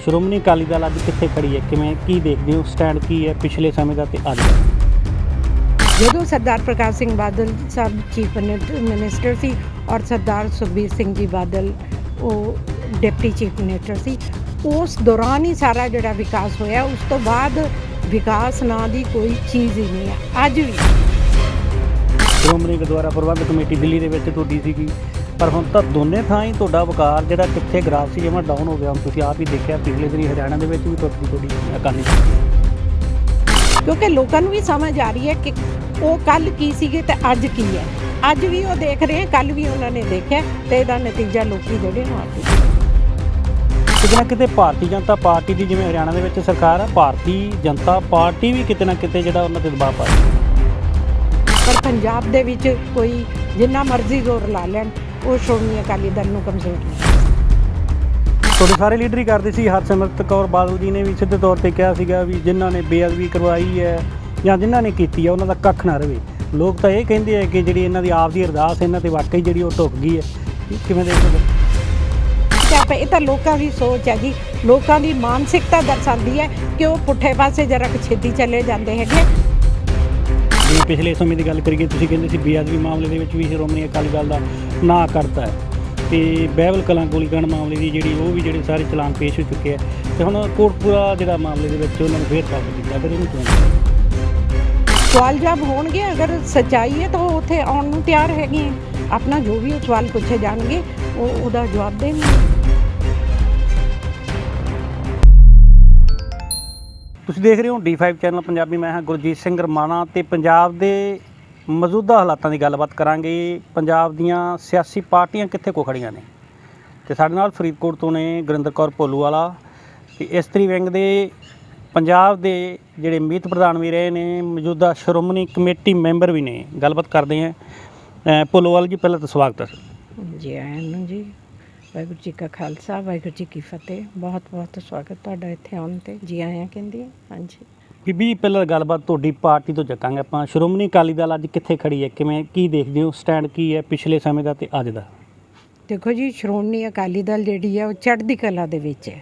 ਸ਼੍ਰੋਮਣੀ ਅਕਾਲੀ ਦਲ ਅੱਜ ਕਿੱਥੇ ਖੜੀ ਹੈ, ਕਿਵੇਂ ਕੀ ਦੇਖਦੇ ਹੋ, ਸਟੈਂਡ ਕੀ ਹੈ ਪਿਛਲੇ ਸਮੇਂ ਦਾ ਤੇ ਅੱਜ ਦਾ? ਜਦੋਂ ਸਰਦਾਰ ਪ੍ਰਕਾਸ਼ ਸਿੰਘ ਬਾਦਲ ਸਾਹਿਬ ਚੀਫ ਮਿਨਿਸਟਰ ਸੀ ਔਰ ਸਰਦਾਰ ਸੁਖਬੀਰ ਸਿੰਘ ਜੀ ਬਾਦਲ ਉਹ ਡਿਪਟੀ ਚੀਫ ਮਿਨਿਸਟਰ ਸੀ, ਉਸ ਦੌਰਾਨ ਹੀ ਸਾਰਾ ਜਿਹੜਾ ਵਿਕਾਸ ਹੋਇਆ। ਉਸ ਤੋਂ ਬਾਅਦ ਵਿਕਾਸ ਨਾਂ ਦੀ ਕੋਈ ਚੀਜ਼ ਹੀ ਨਹੀਂ ਹੈ। ਅੱਜ ਵੀ ਸ਼੍ਰੋਮਣੀ ਗੁਰਦੁਆਰਾ ਪ੍ਰਬੰਧਕ ਕਮੇਟੀ ਦਿੱਲੀ ਦੇ ਵਿੱਚ ਤੁਹਾਡੀ ਸੀਗੀ, ਪਰ ਹੁਣ ਤਾਂ ਦੋਨੇ ਥਾਂ ਹੀ ਤੁਹਾਡਾ ਵਕਾਰ ਜਿਹੜਾ ਕਿੱਥੇ ਗ੍ਰਾਫ ਸੀ ਜਮਾਂ ਡਾਊਨ ਹੋ ਗਿਆ। ਹੁਣ ਤੁਸੀਂ ਆਪ ਹੀ ਦੇਖਿਆ ਪਿਛਲੇ ਦਿਨੀ ਹਰਿਆਣਾ ਦੇ ਵਿੱਚ ਵੀ ਤੁਹਾਡੀ ਅਕਾਲੀ, ਕਿਉਂਕਿ ਲੋਕਾਂ ਨੂੰ ਵੀ ਸਮਝ ਆ ਰਹੀ ਹੈ ਕਿ ਉਹ ਕੱਲ੍ਹ ਕੀ ਸੀਗੇ ਤੇ ਅੱਜ ਕੀ ਹੈ। ਅੱਜ ਵੀ ਉਹ ਦੇਖ ਰਹੇ, ਕੱਲ੍ਹ ਵੀ ਉਹਨਾਂ ਨੇ ਦੇਖਿਆ ਤੇ ਇਹਦਾ ਨਤੀਜਾ ਲੋਕੀ ਜਿਹੜੇ ਨੂੰ ਆਪੇ ਕਿਤੇ ਨਾ ਕਿਤੇ ਭਾਰਤੀ ਜਨਤਾ ਪਾਰਟੀ ਦੀ ਜਿਵੇਂ ਹਰਿਆਣਾ ਦੇ ਵਿੱਚ ਸਰਕਾਰ ਹੈ, ਭਾਰਤੀ ਜਨਤਾ ਪਾਰਟੀ ਵੀ ਕਿਤੇ ਨਾ ਕਿਤੇ ਜਿਹੜਾ ਉਹਨਾਂ 'ਤੇ ਦਬਾਅ ਪਾ ਰਹੀ ਹੈ। ਪਰ ਪੰਜਾਬ ਦੇ ਵਿੱਚ ਕੋਈ ਜਿੰਨਾ ਮਰਜ਼ੀ ਜ਼ੋਰ ਲਾ ਲੈਣ, ਉਹ ਸ਼੍ਰੋਮਣੀ ਅਕਾਲੀ ਦਲ ਨੂੰ ਕਮਜ਼ੋਰ ਨਹੀਂ। ਤੁਹਾਡੇ ਸਾਰੇ ਲੀਡਰ ਹੀ ਕਰਦੇ ਸੀ। ਹਰਸਿਮਰਤ ਕੌਰ ਬਾਦਲ ਜੀ ਨੇ ਵੀ ਸਿੱਧੇ ਤੌਰ 'ਤੇ ਕਿਹਾ ਸੀਗਾ ਵੀ ਜਿਨ੍ਹਾਂ ਨੇ ਬੇਅਦਬੀ ਕਰਵਾਈ ਹੈ ਜਾਂ ਜਿਨ੍ਹਾਂ ਨੇ ਕੀਤੀ ਹੈ ਉਹਨਾਂ ਦਾ ਕੱਖ ਨਾ ਰਵੇ। ਲੋਕ ਤਾਂ ਇਹ ਕਹਿੰਦੇ ਹੈ ਕਿ ਜਿਹੜੀ ਇਹਨਾਂ ਦੀ ਆਪ ਦੀ ਅਰਦਾਸ ਇਹਨਾਂ 'ਤੇ ਵਾਕਈ ਜਿਹੜੀ ਉਹ ਢੁੱਕ ਗਈ ਹੈ। ਕਿਵੇਂ ਦੇਖਦੇ? ਇਹ ਤਾਂ ਲੋਕਾਂ ਦੀ ਸੋਚ ਹੈ ਜੀ, ਲੋਕਾਂ ਦੀ ਮਾਨਸਿਕਤਾ ਦਰਸਾਉਂਦੀ ਹੈ ਕਿ ਉਹ ਪੁੱਠੇ ਪਾਸੇ ਜਰਾ ਕੁ ਛੇਤੀ ਚਲੇ ਜਾਂਦੇ ਹੈਗੇ। ਜਿਵੇਂ ਪਿਛਲੇ ਸਮੇਂ ਦੀ ਗੱਲ ਕਰੀਏ, ਤੁਸੀਂ ਕਹਿੰਦੇ ਸੀ ਬੇਅਦਬੀ ਮਾਮਲੇ ਦੇ ਵਿੱਚ ਵੀ ਸ਼੍ਰੋਮਣੀ ਅਕਾਲੀ ਦਲ ਦਾ ਨਾਂ ਕਰਤਾ ਹੈ, ਅਤੇ ਬਹਿਬਲ ਕਲਾਂ ਗੋਲੀਕਾਂਡ ਮਾਮਲੇ ਦੀ ਉਹ ਵੀ ਜਿਹੜੇ ਸਾਰੇ ਚਲਾਨ ਪੇਸ਼ ਹੋ ਚੁੱਕੇ ਹੈ, ਅਤੇ ਹੁਣ ਕੋਟਪੂਰਾ ਜਿਹੜਾ ਮਾਮਲੇ ਦੇ ਵਿੱਚ ਉਹਨਾਂ ਨੂੰ ਫੇਰ ਕਾਬੂ ਕੀਤਾ। ਫਿਰ ਇਹਨੂੰ ਕਿਉਂ ਸਵਾਲ ਜਵਾਬ ਹੋਣਗੇ, ਅਗਰ ਸੱਚਾਈ ਹੈ ਤਾਂ ਉਹ ਉੱਥੇ ਆਉਣ ਨੂੰ ਤਿਆਰ ਹੈਗੇ ਹੈ। ਆਪਣਾ ਜੋ ਵੀ ਉਹ ਸਵਾਲ ਪੁੱਛੇ ਜਾਣਗੇ ਉਹਦਾ ਜਵਾਬ ਦੇਣਗੇ। ਤੁਸੀਂ ਦੇਖ ਰਹੇ ਹੋ D5 ਚੈਨਲ ਪੰਜਾਬੀ। ਮੈਂ ਹਾਂ ਗੁਰਜੀਤ ਸਿੰਘ ਰਮਾਣਾ, ਅਤੇ ਪੰਜਾਬ ਦੇ ਮੌਜੂਦਾ ਹਾਲਾਤਾਂ ਦੀ ਗੱਲਬਾਤ ਕਰਾਂਗੇ। ਪੰਜਾਬ ਦੀਆਂ ਸਿਆਸੀ ਪਾਰਟੀਆਂ ਕਿੱਥੇ ਕੋ ਖੜੀਆਂ ਨੇ, ਅਤੇ ਸਾਡੇ ਨਾਲ ਫਰੀਦਕੋਟ ਤੋਂ ਨੇ ਗੁਰਿੰਦਰ ਕੌਰ ਭੋਲੂਵਾਲਾ, ਅਤੇ ਇਸਤਰੀ ਵਿੰਗ ਦੇ ਪੰਜਾਬ ਦੇ ਜਿਹੜੇ ਮੀਤ ਪ੍ਰਧਾਨ ਵੀ ਰਹੇ ਨੇ, ਮੌਜੂਦਾ ਸ਼੍ਰੋਮਣੀ ਕਮੇਟੀ ਮੈਂਬਰ ਵੀ ਨੇ। ਗੱਲਬਾਤ ਕਰਦੇ ਹਾਂ। ਭੋਲੂਵਾਲਾ ਜੀ, ਪਹਿਲਾਂ ਤਾਂ ਸਵਾਗਤ ਹੈ ਜੀ ਆਇਆਂ ਨੂੰ ਜੀ। ਵਾਹਿਗੁਰੂ ਜੀ ਕਾ ਖਾਲਸਾ, ਵਾਹਿਗੁਰੂ ਜੀ ਕੀ ਫਤਿਹ। ਬਹੁਤ ਬਹੁਤ ਸਵਾਗਤ ਤੁਹਾਡਾ ਇੱਥੇ ਆਉਣ 'ਤੇ। ਜੀ ਆਇਆਂ ਕਹਿੰਦੀ ਹਾਂ। ਹਾਂਜੀ ਬੀਬੀ, ਪਹਿਲਾਂ ਗੱਲਬਾਤ ਤੁਹਾਡੀ ਪਾਰਟੀ ਤੋਂ ਚੱਕਾਂਗੇ ਆਪਾਂ। ਸ਼੍ਰੋਮਣੀ ਅਕਾਲੀ ਦਲ ਅੱਜ ਕਿੱਥੇ ਖੜੀ ਹੈ, ਕਿਵੇਂ ਕੀ ਦੇਖਦੇ ਹੋ, ਸਟੈਂਡ ਕੀ ਹੈ ਪਿਛਲੇ ਸਮੇਂ ਦਾ ਤੇ ਅੱਜ ਦਾ? ਦੇਖੋ ਜੀ, ਸ਼੍ਰੋਮਣੀ ਅਕਾਲੀ ਦਲ ਜਿਹੜੀ ਹੈ ਉਹ ਚੜ੍ਹਦੀ ਕਲਾ ਦੇ ਵਿੱਚ ਹੈ।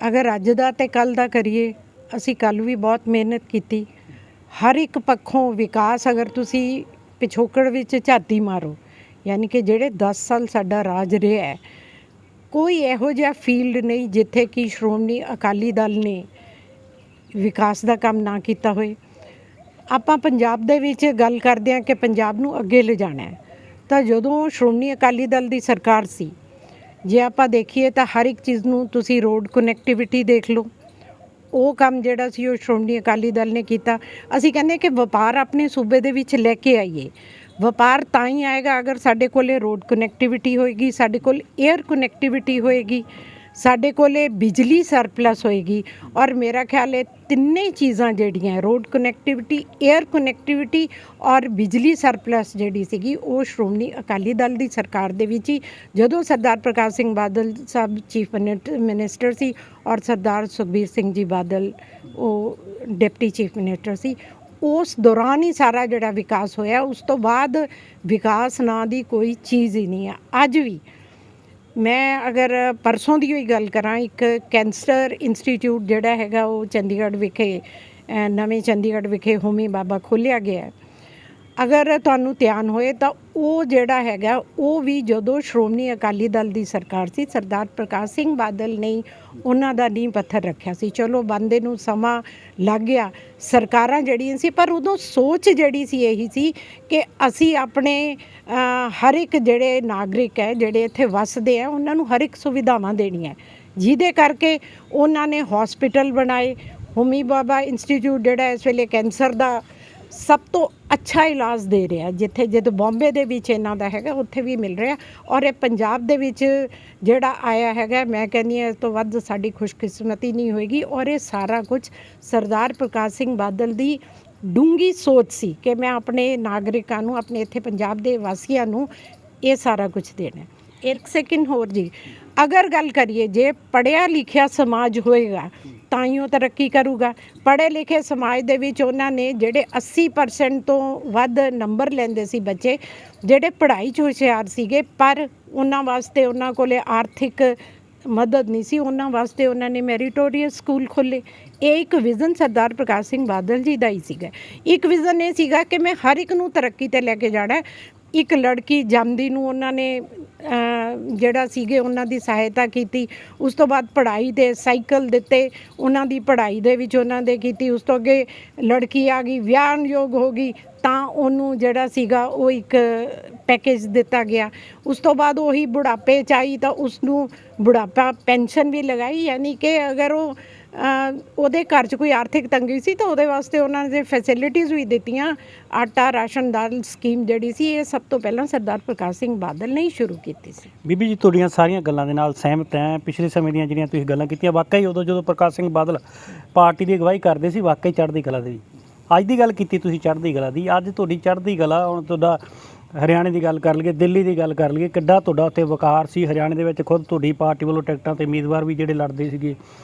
ਅਗਰ ਅੱਜ ਦਾ ਤੇ ਕੱਲ੍ਹ ਦਾ ਕਰੀਏ, ਅਸੀਂ ਕੱਲ੍ਹ ਵੀ ਬਹੁਤ ਮਿਹਨਤ ਕੀਤੀ। ਹਰ ਇੱਕ ਪੱਖੋਂ ਵਿਕਾਸ, ਅਗਰ ਤੁਸੀਂ ਪਿਛੋਕੜ ਵਿੱਚ ਝਾਤੀ ਮਾਰੋ, ਯਾਨੀ ਕਿ ਜਿਹੜੇ 10 ਸਾਲ ਸਾਡਾ ਰਾਜ ਰਿਹਾ ਹੈ, ਕੋਈ ਇਹੋ ਜਿਹਾ ਫੀਲਡ ਨਹੀਂ ਜਿੱਥੇ ਕਿ ਸ਼੍ਰੋਮਣੀ ਅਕਾਲੀ ਦਲ ਨੇ ਵਿਕਾਸ ਦਾ ਕੰਮ ਨਾ ਕੀਤਾ ਹੋਏ। ਆਪਾਂ ਪੰਜਾਬ ਦੇ ਵਿੱਚ ਗੱਲ ਕਰਦੇ ਹਾਂ ਕਿ ਪੰਜਾਬ ਨੂੰ ਅੱਗੇ ਲਿਜਾਣਾ ਹੈ, ਤਾਂ ਜਦੋਂ ਸ਼੍ਰੋਮਣੀ ਅਕਾਲੀ ਦਲ ਦੀ ਸਰਕਾਰ ਸੀ, ਜੇ ਆਪਾਂ ਦੇਖੀਏ ਤਾਂ ਹਰ ਇੱਕ ਚੀਜ਼ ਨੂੰ ਤੁਸੀਂ ਰੋਡ ਕਨੈਕਟੀਵਿਟੀ ਦੇਖ ਲਓ, ਉਹ ਕੰਮ ਜਿਹੜਾ ਸੀ ਉਹ ਸ਼੍ਰੋਮਣੀ ਅਕਾਲੀ ਦਲ ਨੇ ਕੀਤਾ। ਅਸੀਂ ਕਹਿੰਦੇ ਕਿ ਵਪਾਰ ਆਪਣੇ ਸੂਬੇ ਦੇ ਵਿੱਚ ਲੈ ਕੇ ਆਈਏ। ਵਪਾਰ ਤਾਂ ਹੀ ਆਏਗਾ ਅਗਰ ਸਾਡੇ ਕੋਲੇ ਰੋਡ ਕਨੈਕਟੀਵਿਟੀ ਹੋਏਗੀ, ਸਾਡੇ ਕੋਲ ਏਅਰ ਕਨੈਕਟੀਵਿਟੀ ਹੋਏਗੀ, ਸਾਡੇ ਕੋਲੇ ਬਿਜਲੀ ਸਰਪਲਸ ਹੋਏਗੀ। ਔਰ ਮੇਰਾ ਖਿਆਲ ਹੈ ਤਿੰਨੇ ਚੀਜ਼ਾਂ ਜਿਹੜੀਆਂ ਰੋਡ ਕਨੈਕਟੀਵਿਟੀ, ਏਅਰ ਕਨੈਕਟੀਵਿਟੀ ਔਰ ਬਿਜਲੀ ਸਰਪਲਸ ਜਿਹੜੀ ਸੀਗੀ, ਉਹ ਸ਼੍ਰੋਮਣੀ ਅਕਾਲੀ ਦਲ ਦੀ ਸਰਕਾਰ ਦੇ ਵਿੱਚ ਹੀ, ਜਦੋਂ ਸਰਦਾਰ ਪ੍ਰਕਾਸ਼ ਸਿੰਘ ਬਾਦਲ ਸਾਹਿਬ ਚੀਫ ਮਿਨਿਸਟਰ ਸੀ ਔਰ ਸਰਦਾਰ ਸੁਖਬੀਰ ਸਿੰਘ ਜੀ ਬਾਦਲ ਉਹ ਡਿਪਟੀ ਚੀਫ ਮਿਨਿਸਟਰ ਸੀ, ਉਸ ਦੌਰਾਨ ਹੀ ਸਾਰਾ ਜਿਹੜਾ ਵਿਕਾਸ ਹੋਇਆ। ਉਸ ਤੋਂ ਬਾਅਦ ਵਿਕਾਸ ਨਾਂ ਦੀ ਕੋਈ ਚੀਜ਼ ਹੀ ਨਹੀਂ ਹੈ। ਅੱਜ ਵੀ ਮੈਂ ਅਗਰ ਪਰਸੋਂ ਦੀ ਹੋਈ ਗੱਲ ਕਰਾਂ, ਇੱਕ ਕੈਂਸਰ ਇੰਸਟੀਚਿਊਟ ਜਿਹੜਾ ਹੈਗਾ ਉਹ ਚੰਡੀਗੜ੍ਹ ਵਿਖੇ, ਨਵੇਂ ਚੰਡੀਗੜ੍ਹ ਵਿਖੇ ਹੋਮੀ ਬਾਬਾ ਖੋਲ੍ਹਿਆ ਗਿਆ। ਅਗਰ ਤੁਹਾਨੂੰ ਧਿਆਨ ਹੋਏ ਤਾਂ ਉਹ ਜਿਹੜਾ ਹੈਗਾ ਉਹ ਵੀ ਜਦੋਂ ਸ਼੍ਰੋਮਣੀ ਅਕਾਲੀ ਦਲ ਦੀ ਸਰਕਾਰ ਸੀ, ਸਰਦਾਰ ਪ੍ਰਕਾਸ਼ ਸਿੰਘ ਬਾਦਲ ਨੇ ਉਹਨਾਂ ਦਾ ਨੀਂਹ ਪੱਥਰ ਰੱਖਿਆ ਸੀ। ਚਲੋ ਬੰਦੇ ਨੂੰ ਸਮਾਂ ਲੱਗ ਗਿਆ, ਸਰਕਾਰਾਂ ਜਿਹੜੀਆਂ ਸੀ, ਪਰ ਉਦੋਂ ਸੋਚ ਜਿਹੜੀ ਸੀ ਇਹੀ ਸੀ ਕਿ ਅਸੀਂ ਆਪਣੇ ਹਰ ਇੱਕ ਜਿਹੜੇ ਨਾਗਰਿਕ ਹੈ, ਜਿਹੜੇ ਇੱਥੇ ਵੱਸਦੇ ਆ, ਉਹਨਾਂ ਨੂੰ ਹਰ ਇੱਕ ਸੁਵਿਧਾਵਾਂ ਦੇਣੀਆਂ, ਜਿਹਦੇ ਕਰਕੇ ਉਹਨਾਂ ਨੇ ਹੌਸਪੀਟਲ ਬਣਾਏ। ਹੋਮੀ ਬਾਬਾ ਇੰਸਟੀਚਿਊਟ ਜਿਹੜਾ ਇਸ ਵੇਲੇ ਕੈਂਸਰ ਦਾ ਸਭ ਤੋਂ ਅੱਛਾ ਇਲਾਜ ਦੇ ਰਿਹਾ, ਜਿੱਥੇ ਜਦੋਂ ਬੰਬੇ ਦੇ ਵਿੱਚ ਇਹਨਾਂ ਦਾ ਹੈਗਾ ਉੱਥੇ ਵੀ ਮਿਲ ਰਿਹਾ, ਔਰ ਇਹ ਪੰਜਾਬ ਦੇ ਵਿੱਚ ਜਿਹੜਾ ਆਇਆ ਹੈਗਾ, ਮੈਂ ਕਹਿੰਦੀ ਹਾਂ ਇਸ ਤੋਂ ਵੱਧ ਸਾਡੀ ਖੁਸ਼ਕਿਸਮਤੀ ਨਹੀਂ ਹੋਏਗੀ। ਔਰ ਇਹ ਸਾਰਾ ਕੁਝ ਸਰਦਾਰ ਪ੍ਰਕਾਸ਼ ਸਿੰਘ ਬਾਦਲ ਦੀ ਡੂੰਘੀ ਸੋਚ ਸੀ ਕਿ ਮੈਂ ਆਪਣੇ ਨਾਗਰਿਕਾਂ ਨੂੰ, ਆਪਣੇ ਇੱਥੇ ਪੰਜਾਬ ਦੇ ਵਾਸੀਆਂ ਨੂੰ ਇਹ ਸਾਰਾ ਕੁਝ ਦੇਣਾ। ਇੱਕ ਸੈਕਿੰਡ ਹੋਰ ਜੀ, ਅਗਰ ਗੱਲ ਕਰੀਏ ਜੇ ਪੜ੍ਹਿਆ ਲਿਖਿਆ ਸਮਾਜ ਹੋਏਗਾ ਤਾਂ ਹੀ ਉਹ ਤਰੱਕੀ ਕਰੂਗਾ। ਪੜ੍ਹੇ ਲਿਖੇ ਸਮਾਜ ਦੇ ਵਿੱਚ ਉਹਨਾਂ ਨੇ ਜਿਹੜੇ 80% ਤੋਂ ਵੱਧ ਨੰਬਰ ਲੈਂਦੇ ਸੀ ਬੱਚੇ, ਜਿਹੜੇ ਪੜ੍ਹਾਈ 'ਚ ਹੁਸ਼ਿਆਰ ਸੀਗੇ, ਪਰ ਉਹਨਾਂ ਵਾਸਤੇ ਉਹਨਾਂ ਕੋਲੇ ਆਰਥਿਕ ਮਦਦ ਨਹੀਂ ਸੀ, ਉਹਨਾਂ ਵਾਸਤੇ ਉਹਨਾਂ ਨੇ ਮੈਰੀਟੋਰੀਅਸ ਸਕੂਲ ਖੋਲ੍ਹੇ। ਇਹ ਇੱਕ ਵਿਜ਼ਨ ਸਰਦਾਰ ਪ੍ਰਕਾਸ਼ ਸਿੰਘ ਬਾਦਲ ਜੀ ਦਾ ਹੀ ਸੀਗਾ। ਇੱਕ ਵਿਜ਼ਨ ਇਹ ਸੀਗਾ ਕਿ ਮੈਂ ਹਰ ਇੱਕ ਨੂੰ ਤਰੱਕੀ 'ਤੇ ਲੈ ਕੇ ਜਾਣਾ। ਇੱਕ ਲੜਕੀ ਜੰਮਦੀ ਨੂੰ ਉਹਨਾਂ ਨੇ ਜਿਹੜਾ ਸੀਗੇ ਉਹਨਾਂ ਦੀ ਸਹਾਇਤਾ ਕੀਤੀ। ਉਸ ਤੋਂ ਬਾਅਦ ਪੜ੍ਹਾਈ ਦੇ ਸਾਈਕਲ ਦਿੱਤੇ, ਉਹਨਾਂ ਦੀ ਪੜ੍ਹਾਈ ਦੇ ਵਿੱਚ ਉਹਨਾਂ ਦੇ ਕੀਤੀ। ਉਸ ਤੋਂ ਅੱਗੇ ਲੜਕੀ ਆ ਗਈ, ਵਿਆਹਯੋਗ ਹੋ ਗਈ, ਤਾਂ ਉਹਨੂੰ ਜਿਹੜਾ ਸੀਗਾ ਉਹ ਇੱਕ ਪੈਕੇਜ ਦਿੱਤਾ ਗਿਆ। ਉਸ ਤੋਂ ਬਾਅਦ ਉਹੀ ਬੁਢਾਪੇ 'ਚ ਆਈ ਤਾਂ ਉਸਨੂੰ ਬੁਢਾਪਾ ਪੈਨਸ਼ਨ ਵੀ ਲਗਾਈ, ਯਾਨੀ ਕਿ ਅਗਰ ਉਹ ਉਹਦੇ ਘਰ 'ਚ ਕੋਈ ਆਰਥਿਕ ਤੰਗੀ ਸੀ ਤਾਂ ਉਹਦੇ ਵਾਸਤੇ ਉਹਨਾਂ ਨੇ ਫੈਸਿਲਿਟੀਜ਼ ਵੀ ਦਿੱਤੀਆਂ। ਆਟਾ ਰਾਸ਼ਨ ਦਾਲ ਸਕੀਮ ਜਿਹੜੀ ਸੀ, ਇਹ ਸਭ ਤੋਂ ਪਹਿਲਾਂ ਸਰਦਾਰ ਪ੍ਰਕਾਸ਼ ਸਿੰਘ ਬਾਦਲ ਨੇ ਹੀ ਸ਼ੁਰੂ ਕੀਤੀ ਸੀ। ਬੀਬੀ ਜੀ, ਤੁਹਾਡੀਆਂ ਸਾਰੀਆਂ ਗੱਲਾਂ ਦੇ ਨਾਲ ਸਹਿਮਤ ਹੈ। ਪਿਛਲੇ ਸਮੇਂ ਦੀਆਂ ਜਿਹੜੀਆਂ ਤੁਸੀਂ ਗੱਲਾਂ ਕੀਤੀਆਂ, ਵਾਕਈ ਉਦੋਂ ਜਦੋਂ ਪ੍ਰਕਾਸ਼ ਸਿੰਘ ਬਾਦਲ ਪਾਰਟੀ ਦੀ ਅਗਵਾਈ ਕਰਦੇ ਸੀ, ਵਾਕਈ ਚੜ੍ਹਦੀ ਕਲਾ ਦੀ। ਅੱਜ ਦੀ ਗੱਲ ਕੀਤੀ ਤੁਸੀਂ ਚੜ੍ਹਦੀ ਕਲਾ ਦੀ, ਅੱਜ ਤੁਹਾਡੀ ਚੜ੍ਹਦੀ ਕਲਾ, ਹੁਣ ਤੁਹਾਡਾ ਹਰਿਆਣੇ ਦੀ ਗੱਲ ਕਰ ਲਈਏ, ਦਿੱਲੀ ਦੀ ਗੱਲ ਕਰ ਲਈਏ, ਕਿੱਡਾ ਤੁਹਾਡਾ ਉੱਥੇ ਵਕਾਰ ਸੀ। ਹਰਿਆਣੇ ਦੇ ਵਿੱਚ ਖੁਦ ਤੁਹਾਡੀ ਪਾਰਟੀ ਵੱਲੋਂ ਟਿਕਟਾਂ 'ਤੇ ਉਮੀਦਵਾਰ ਵੀ ਜਿਹੜੇ ਲੜਦੇ ਸੀਗੇ।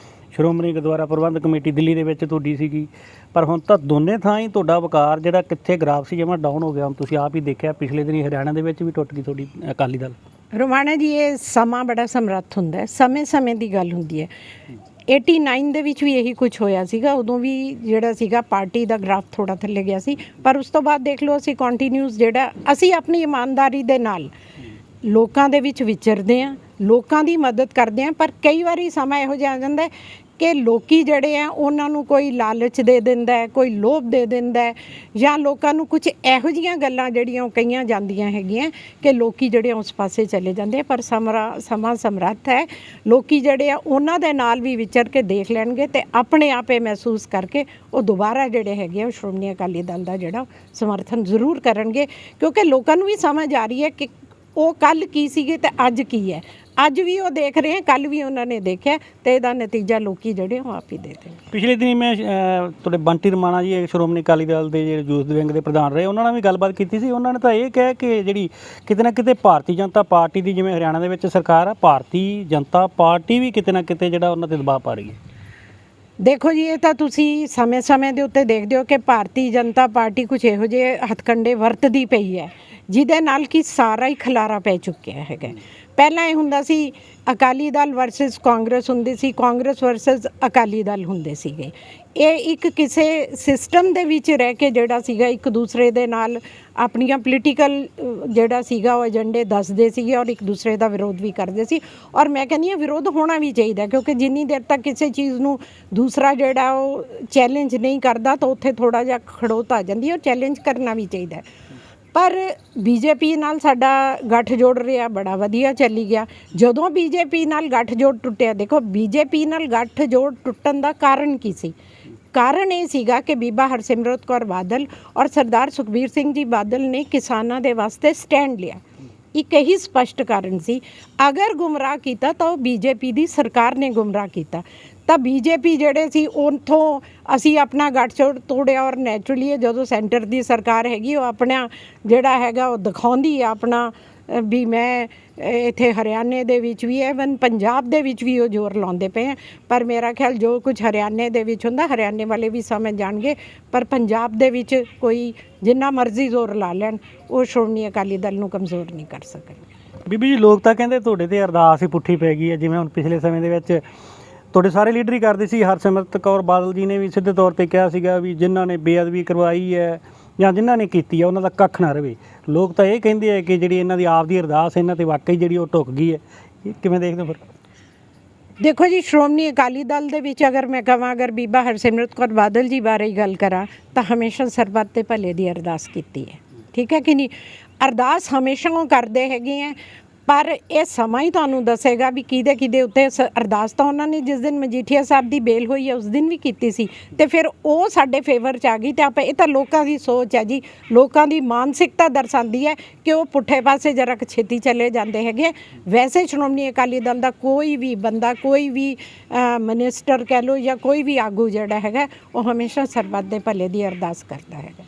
ਸ਼੍ਰੋਮਣੀ ਗੁਰਦੁਆਰਾ ਪ੍ਰਬੰਧਕ ਕਮੇਟੀ ਦਿੱਲੀ ਦੇ ਵਿੱਚ ਤੁਹਾਡੀ ਸੀਗੀ, ਪਰ ਹੁਣ ਤਾਂ ਦੋਨੇ ਥਾਂ ਹੀ ਤੁਹਾਡਾ ਵਕਾਰ ਜਿਹੜਾ ਕਿੱਥੇ ਗ੍ਰਾਫ ਸੀ ਜਮਾਂ ਡਾਊਨ ਹੋ ਗਿਆ। ਹੁਣ ਤੁਸੀਂ ਆਪ ਹੀ ਦੇਖਿਆ, ਪਿਛਲੇ ਦਿਨੀ ਹਰਿਆਣਾ ਦੇ ਵਿੱਚ ਵੀ ਟੁੱਟ ਗਈ ਤੁਹਾਡੀ ਅਕਾਲੀ ਦਲ। ਰੋਮਾਣਾ ਜੀ, ਇਹ ਸਮਾਂ ਬੜਾ ਸਮਰੱਥ ਹੁੰਦਾ ਹੈ, ਸਮੇਂ ਦੀ ਗੱਲ ਹੁੰਦੀ ਹੈ। 89 ਦੇ ਵਿੱਚ ਵੀ ਇਹੀ ਕੁਝ ਹੋਇਆ ਸੀਗਾ। ਉਦੋਂ ਵੀ ਜਿਹੜਾ ਸੀਗਾ ਪਾਰਟੀ ਦਾ ਗ੍ਰਾਫ ਥੋੜਾ ਥੱਲੇ ਗਿਆ ਸੀ, ਪਰ ਉਸ ਤੋਂ ਬਾਅਦ ਦੇਖ ਲਓ ਅਸੀਂ ਕੰਟੀਨਿਊਸ ਜਿਹੜਾ ਅਸੀਂ ਆਪਣੀ ਇਮਾਨਦਾਰੀ ਦੇ ਨਾਲ ਲੋਕਾਂ ਦੇ ਵਿੱਚ ਵਿਚਰਦੇ ਹਾਂ, ਲੋਕਾਂ ਦੀ ਮਦਦ ਕਰਦੇ ਹਾਂ। ਪਰ ਕਈ ਵਾਰੀ ਸਮਾਂ ਇਹੋ ਜਿਹਾ ਆ ਜਾਂਦਾ ਕਿ ਲੋਕੀ ਜਿਹੜੇ ਆ ਉਹਨਾਂ ਨੂੰ ਕੋਈ ਲਾਲਚ ਦੇ ਦਿੰਦਾ ਹੈ, ਕੋਈ ਲੋਭ ਦੇ ਦਿੰਦਾ ਹੈ, ਜਾਂ ਲੋਕਾਂ ਨੂੰ ਕੁਝ ਇਹੋ ਜਿਹੀਆਂ ਗੱਲਾਂ ਜਿਹੜੀਆਂ ਉਹ ਕਹੀਆਂ ਜਾਂਦੀਆਂ ਹੈਗੀਆਂ ਕਿ ਲੋਕੀ ਜਿਹੜੇ ਉਸ ਪਾਸੇ ਚਲੇ ਜਾਂਦੇ ਆ। ਪਰ ਸਮਾਂ ਸਮਰੱਥ ਹੈ, ਲੋਕੀ ਜਿਹੜੇ ਆ ਉਹਨਾਂ ਦੇ ਨਾਲ ਵੀ ਵਿਚਰ ਕੇ ਦੇਖ ਲੈਣਗੇ ਤੇ ਆਪਣੇ ਆਪੇ ਮਹਿਸੂਸ ਕਰਕੇ ਉਹ ਦੁਬਾਰਾ ਜਿਹੜੇ ਹੈਗੇ ਆ ਉਹ ਸ਼੍ਰੋਮਣੀ ਅਕਾਲੀ ਦਲ ਦਾ ਜਿਹੜਾ ਸਮਰਥਨ ਜ਼ਰੂਰ ਕਰਨਗੇ, ਕਿਉਂਕਿ ਲੋਕਾਂ ਨੂੰ ਵੀ ਸਮਝ ਆ ਰਹੀ ਹੈ ਕਿ ਉਹ ਕੱਲ੍ਹ ਕੀ ਸੀਗੇ ਤੇ ਅੱਜ ਕੀ ਹੈ। ਅੱਜ ਵੀ ਉਹ ਦੇਖ ਰਹੇ, ਕੱਲ੍ਹ ਵੀ ਉਹਨਾਂ ਨੇ ਦੇਖਿਆ, ਤੇ ਇਹਦਾ ਨਤੀਜਾ ਲੋਕੀ ਜਿਹੜੇ ਉਹ ਆਪ ਹੀ ਦੇ ਦੇਣ। ਪਿਛਲੇ ਦਿਨੀ ਮੈਂ ਤੁਹਾਡੇ ਬੰਟੀ ਰਮਾਣਾ ਜੀ ਸ਼੍ਰੋਮਣੀ ਅਕਾਲੀ ਦਲ ਦੇ ਜਿਹੜੇ ਯੂਥ ਵਿੰਗ ਦੇ ਪ੍ਰਧਾਨ ਰਹੇ, ਉਹਨਾਂ ਨਾਲ ਵੀ ਗੱਲਬਾਤ ਕੀਤੀ ਸੀ। ਉਹਨਾਂ ਨੇ ਤਾਂ ਇਹ ਕਿਹਾ ਕਿ ਜਿਹੜੀ ਕਿਤੇ ਨਾ ਕਿਤੇ ਭਾਰਤੀ ਜਨਤਾ ਪਾਰਟੀ ਦੀ, ਜਿਵੇਂ ਹਰਿਆਣਾ ਦੇ ਵਿੱਚ ਸਰਕਾਰ ਆ, ਭਾਰਤੀ ਜਨਤਾ ਪਾਰਟੀ ਵੀ ਕਿਤੇ ਨਾ ਕਿਤੇ ਜਿਹੜਾ ਉਹਨਾਂ 'ਤੇ ਦਬਾਅ ਪਾ ਰਹੀ ਹੈ। ਦੇਖੋ ਜੀ, ਇਹ ਤਾਂ ਤੁਸੀਂ ਸਮੇਂ ਦੇ ਉੱਤੇ ਦੇਖਦੇ ਹੋ ਕਿ ਭਾਰਤੀ ਜਨਤਾ ਪਾਰਟੀ ਕੁਝ ਇਹੋ ਜਿਹੇ ਹੱਥਕੰਡੇ ਵਰਤਦੀ ਪਈ ਹੈ ਜਿਹਦੇ ਨਾਲ ਕਿ ਸਾਰਾ ਹੀ ਖਲਾਰਾ ਪੈ ਚੁੱਕਿਆ ਹੈਗਾ। ਪਹਿਲਾਂ ਇਹ ਹੁੰਦਾ ਸੀ ਅਕਾਲੀ ਦਲ ਵਰਸਸ ਕਾਂਗਰਸ ਹੁੰਦੀ ਸੀ, ਕਾਂਗਰਸ ਵਰਸਸ ਅਕਾਲੀ ਦਲ ਹੁੰਦੇ ਸੀਗੇ। ਇਹ ਇੱਕ ਕਿਸੇ ਸਿਸਟਮ ਦੇ ਵਿੱਚ ਰਹਿ ਕੇ ਜਿਹੜਾ ਸੀਗਾ ਇੱਕ ਦੂਸਰੇ ਦੇ ਨਾਲ ਆਪਣੀਆਂ ਪੋਲੀਟੀਕਲ ਜਿਹੜਾ ਸੀਗਾ ਉਹ ਏਜੰਡੇ ਦੱਸਦੇ ਸੀਗੇ ਔਰ ਇੱਕ ਦੂਸਰੇ ਦਾ ਵਿਰੋਧ ਵੀ ਕਰਦੇ ਸੀ। ਔਰ ਮੈਂ ਕਹਿੰਦੀ ਹਾਂ ਵਿਰੋਧ ਹੋਣਾ ਵੀ ਚਾਹੀਦਾ, ਕਿਉਂਕਿ ਜਿੰਨੀ ਦੇਰ ਤੱਕ ਕਿਸੇ ਚੀਜ਼ ਨੂੰ ਦੂਸਰਾ ਜਿਹੜਾ ਉਹ ਚੈਲੰਜ ਨਹੀਂ ਕਰਦਾ ਤਾਂ ਉੱਥੇ ਥੋੜ੍ਹਾ ਜਿਹਾ ਖੜੋਤ ਆ ਜਾਂਦੀ ਹੈ, ਔਰ ਚੈਲੰਜ ਕਰਨਾ ਵੀ ਚਾਹੀਦਾ। ਪਰ ਬੀਜੇਪੀ ਨਾਲ ਸਾਡਾ ਗੱਠਜੋੜ ਰਿਹਾ, ਬੜਾ ਵਧੀਆ ਚੱਲੀ ਗਿਆ। ਜਦੋਂ ਬੀਜੇਪੀ ਨਾਲ ਗੱਠਜੋੜ ਟੁੱਟਿਆ, ਦੇਖੋ ਬੀਜੇਪੀ ਨਾਲ ਗੱਠਜੋੜ ਟੁੱਟਣ ਦਾ ਕਾਰਨ ਕੀ ਸੀ? ਕਾਰਨ ਇਹ ਸੀਗਾ ਕਿ ਬੀਬਾ ਹਰਸਿਮਰਤ ਕੌਰ ਬਾਦਲ ਔਰ ਸਰਦਾਰ ਸੁਖਬੀਰ ਸਿੰਘ ਜੀ ਬਾਦਲ ਨੇ ਕਿਸਾਨਾਂ ਦੇ ਵਾਸਤੇ ਸਟੈਂਡ ਲਿਆ। ਇੱਕ ਇਹੀ ਸਪਸ਼ਟ ਕਾਰਨ ਸੀ। ਅਗਰ ਗੁੰਮਰਾਹ ਕੀਤਾ ਤਾਂ ਉਹ ਬੀਜੇਪੀ ਦੀ ਸਰਕਾਰ ਨੇ ਗੁੰਮਰਾਹ ਕੀਤਾ। ਤਾਂ ਬੀਜੇਪੀ ਜਿਹੜੇ ਸੀ ਉੱਥੋਂ ਅਸੀਂ ਆਪਣਾ ਗੱਠਜੋੜ ਤੋੜਿਆ, ਔਰ ਨੈਚੁਰਲੀ ਜਦੋਂ ਸੈਂਟਰ ਦੀ ਸਰਕਾਰ ਹੈਗੀ ਉਹ ਆਪਣਾ ਜਿਹੜਾ ਹੈਗਾ ਉਹ ਦਿਖਾਉਂਦੀ ਆ ਆਪਣਾ ਵੀ ਮੈਂ ਇੱਥੇ ਹਰਿਆਣੇ ਦੇ ਵਿੱਚ ਵੀ, ਇਵਨ ਪੰਜਾਬ ਦੇ ਵਿੱਚ ਵੀ ਉਹ ਜ਼ੋਰ ਲਾਉਂਦੇ ਪਏ ਆ। ਪਰ ਮੇਰਾ ਖਿਆਲ ਜੋ ਕੁਝ ਹਰਿਆਣੇ ਦੇ ਵਿੱਚ ਹੁੰਦਾ ਹਰਿਆਣੇ ਵਾਲੇ ਵੀ ਸਮਝ ਜਾਣਗੇ, ਪਰ ਪੰਜਾਬ ਦੇ ਵਿੱਚ ਕੋਈ ਜਿੰਨਾ ਮਰਜ਼ੀ ਜ਼ੋਰ ਲਾ ਲੈਣ ਉਹ ਸ਼੍ਰੋਮਣੀ ਅਕਾਲੀ ਦਲ ਨੂੰ ਕਮਜ਼ੋਰ ਨਹੀਂ ਕਰ ਸਕਣਗੇ। ਬੀਬੀ ਜੀ, ਲੋਕ ਤਾਂ ਕਹਿੰਦੇ ਤੁਹਾਡੇ ਤੇ ਅਰਦਾਸ ਹੀ ਪੁੱਠੀ ਪੈ ਗਈ ਹੈ। ਜਿਵੇਂ ਹੁਣ ਪਿਛਲੇ ਸਮੇਂ ਦੇ ਵਿੱਚ ਤੁਹਾਡੇ ਸਾਰੇ ਲੀਡਰ ਹੀ ਕਰਦੇ ਸੀ। ਹਰਸਿਮਰਤ ਕੌਰ ਬਾਦਲ ਜੀ ਨੇ ਵੀ ਸਿੱਧੇ ਤੌਰ 'ਤੇ ਕਿਹਾ ਸੀਗਾ ਵੀ ਜਿਨ੍ਹਾਂ ਨੇ ਬੇਅਦਬੀ ਕਰਵਾਈ ਹੈ ਜਾਂ ਜਿਨ੍ਹਾਂ ਨੇ ਕੀਤੀ ਹੈ ਉਹਨਾਂ ਦਾ ਕੱਖ ਨਾ ਰਵੇ। ਲੋਕ ਤਾਂ ਇਹ ਕਹਿੰਦੇ ਆ ਕਿ ਜਿਹੜੀ ਇਹਨਾਂ ਦੀ ਆਪ ਦੀ ਅਰਦਾਸ ਇਹਨਾਂ 'ਤੇ ਵਾਕਈ ਜਿਹੜੀ ਉਹ ਢੁੱਕ ਗਈ ਹੈ। ਇਹ ਕਿਵੇਂ ਦੇਖਦੇ ਹੋ ਫਿਰ? ਦੇਖੋ ਜੀ, ਸ਼੍ਰੋਮਣੀ ਅਕਾਲੀ ਦਲ ਦੇ ਵਿੱਚ ਅਗਰ ਮੈਂ ਕਹਾਂ, ਅਗਰ ਬੀਬਾ ਹਰਸਿਮਰਤ ਕੌਰ ਬਾਦਲ ਜੀ ਬਾਰੇ ਹੀ ਗੱਲ ਕਰਾਂ ਤਾਂ ਹਮੇਸ਼ਾ ਸਰਬੱਤ ਦੇ ਭਲੇ ਦੀ ਅਰਦਾਸ ਕੀਤੀ ਹੈ। ਠੀਕ ਹੈ ਕਿ ਨਹੀਂ? ਅਰਦਾਸ ਹਮੇਸ਼ਾ ਉਹ ਕਰਦੇ ਹੈਗੇ ਹੈ, ਪਰ ਇਹ ਸਮਾਂ ਹੀ ਤੁਹਾਨੂੰ ਦੱਸੇਗਾ ਵੀ ਕਿਹਦੇ ਉੱਤੇ ਅਰਦਾਸ ਤਾਂ ਉਹਨਾਂ ਨੇ ਜਿਸ ਦਿਨ ਮਜੀਠੀਆ ਸਾਹਿਬ ਦੀ ਬੇਲ ਹੋਈ ਹੈ ਉਸ ਦਿਨ ਵੀ ਕੀਤੀ ਸੀ, ਅਤੇ ਫਿਰ ਉਹ ਸਾਡੇ ਫੇਵਰ 'ਚ ਆ ਗਈ। ਅਤੇ ਆਪਾਂ ਇਹ ਤਾਂ ਲੋਕਾਂ ਦੀ ਸੋਚ ਹੈ ਜੀ, ਲੋਕਾਂ ਦੀ ਮਾਨਸਿਕਤਾ ਦਰਸਾਉਂਦੀ ਹੈ ਕਿ ਉਹ ਪੁੱਠੇ ਪਾਸੇ ਜਰਾ ਕੁ ਛੇਤੀ ਚਲੇ ਜਾਂਦੇ ਹੈਗੇ। ਵੈਸੇ ਸ਼੍ਰੋਮਣੀ ਅਕਾਲੀ ਦਲ ਦਾ ਕੋਈ ਵੀ ਬੰਦਾ, ਕੋਈ ਵੀ ਮਿਨਿਸਟਰ ਕਹਿ ਲਓ ਜਾਂ ਕੋਈ ਵੀ ਆਗੂ ਜਿਹੜਾ ਹੈਗਾ ਉਹ ਹਮੇਸ਼ਾ ਸਰਬੱਤ ਦੇ ਭਲੇ ਦੀ ਅਰਦਾਸ ਕਰਦਾ ਹੈਗਾ।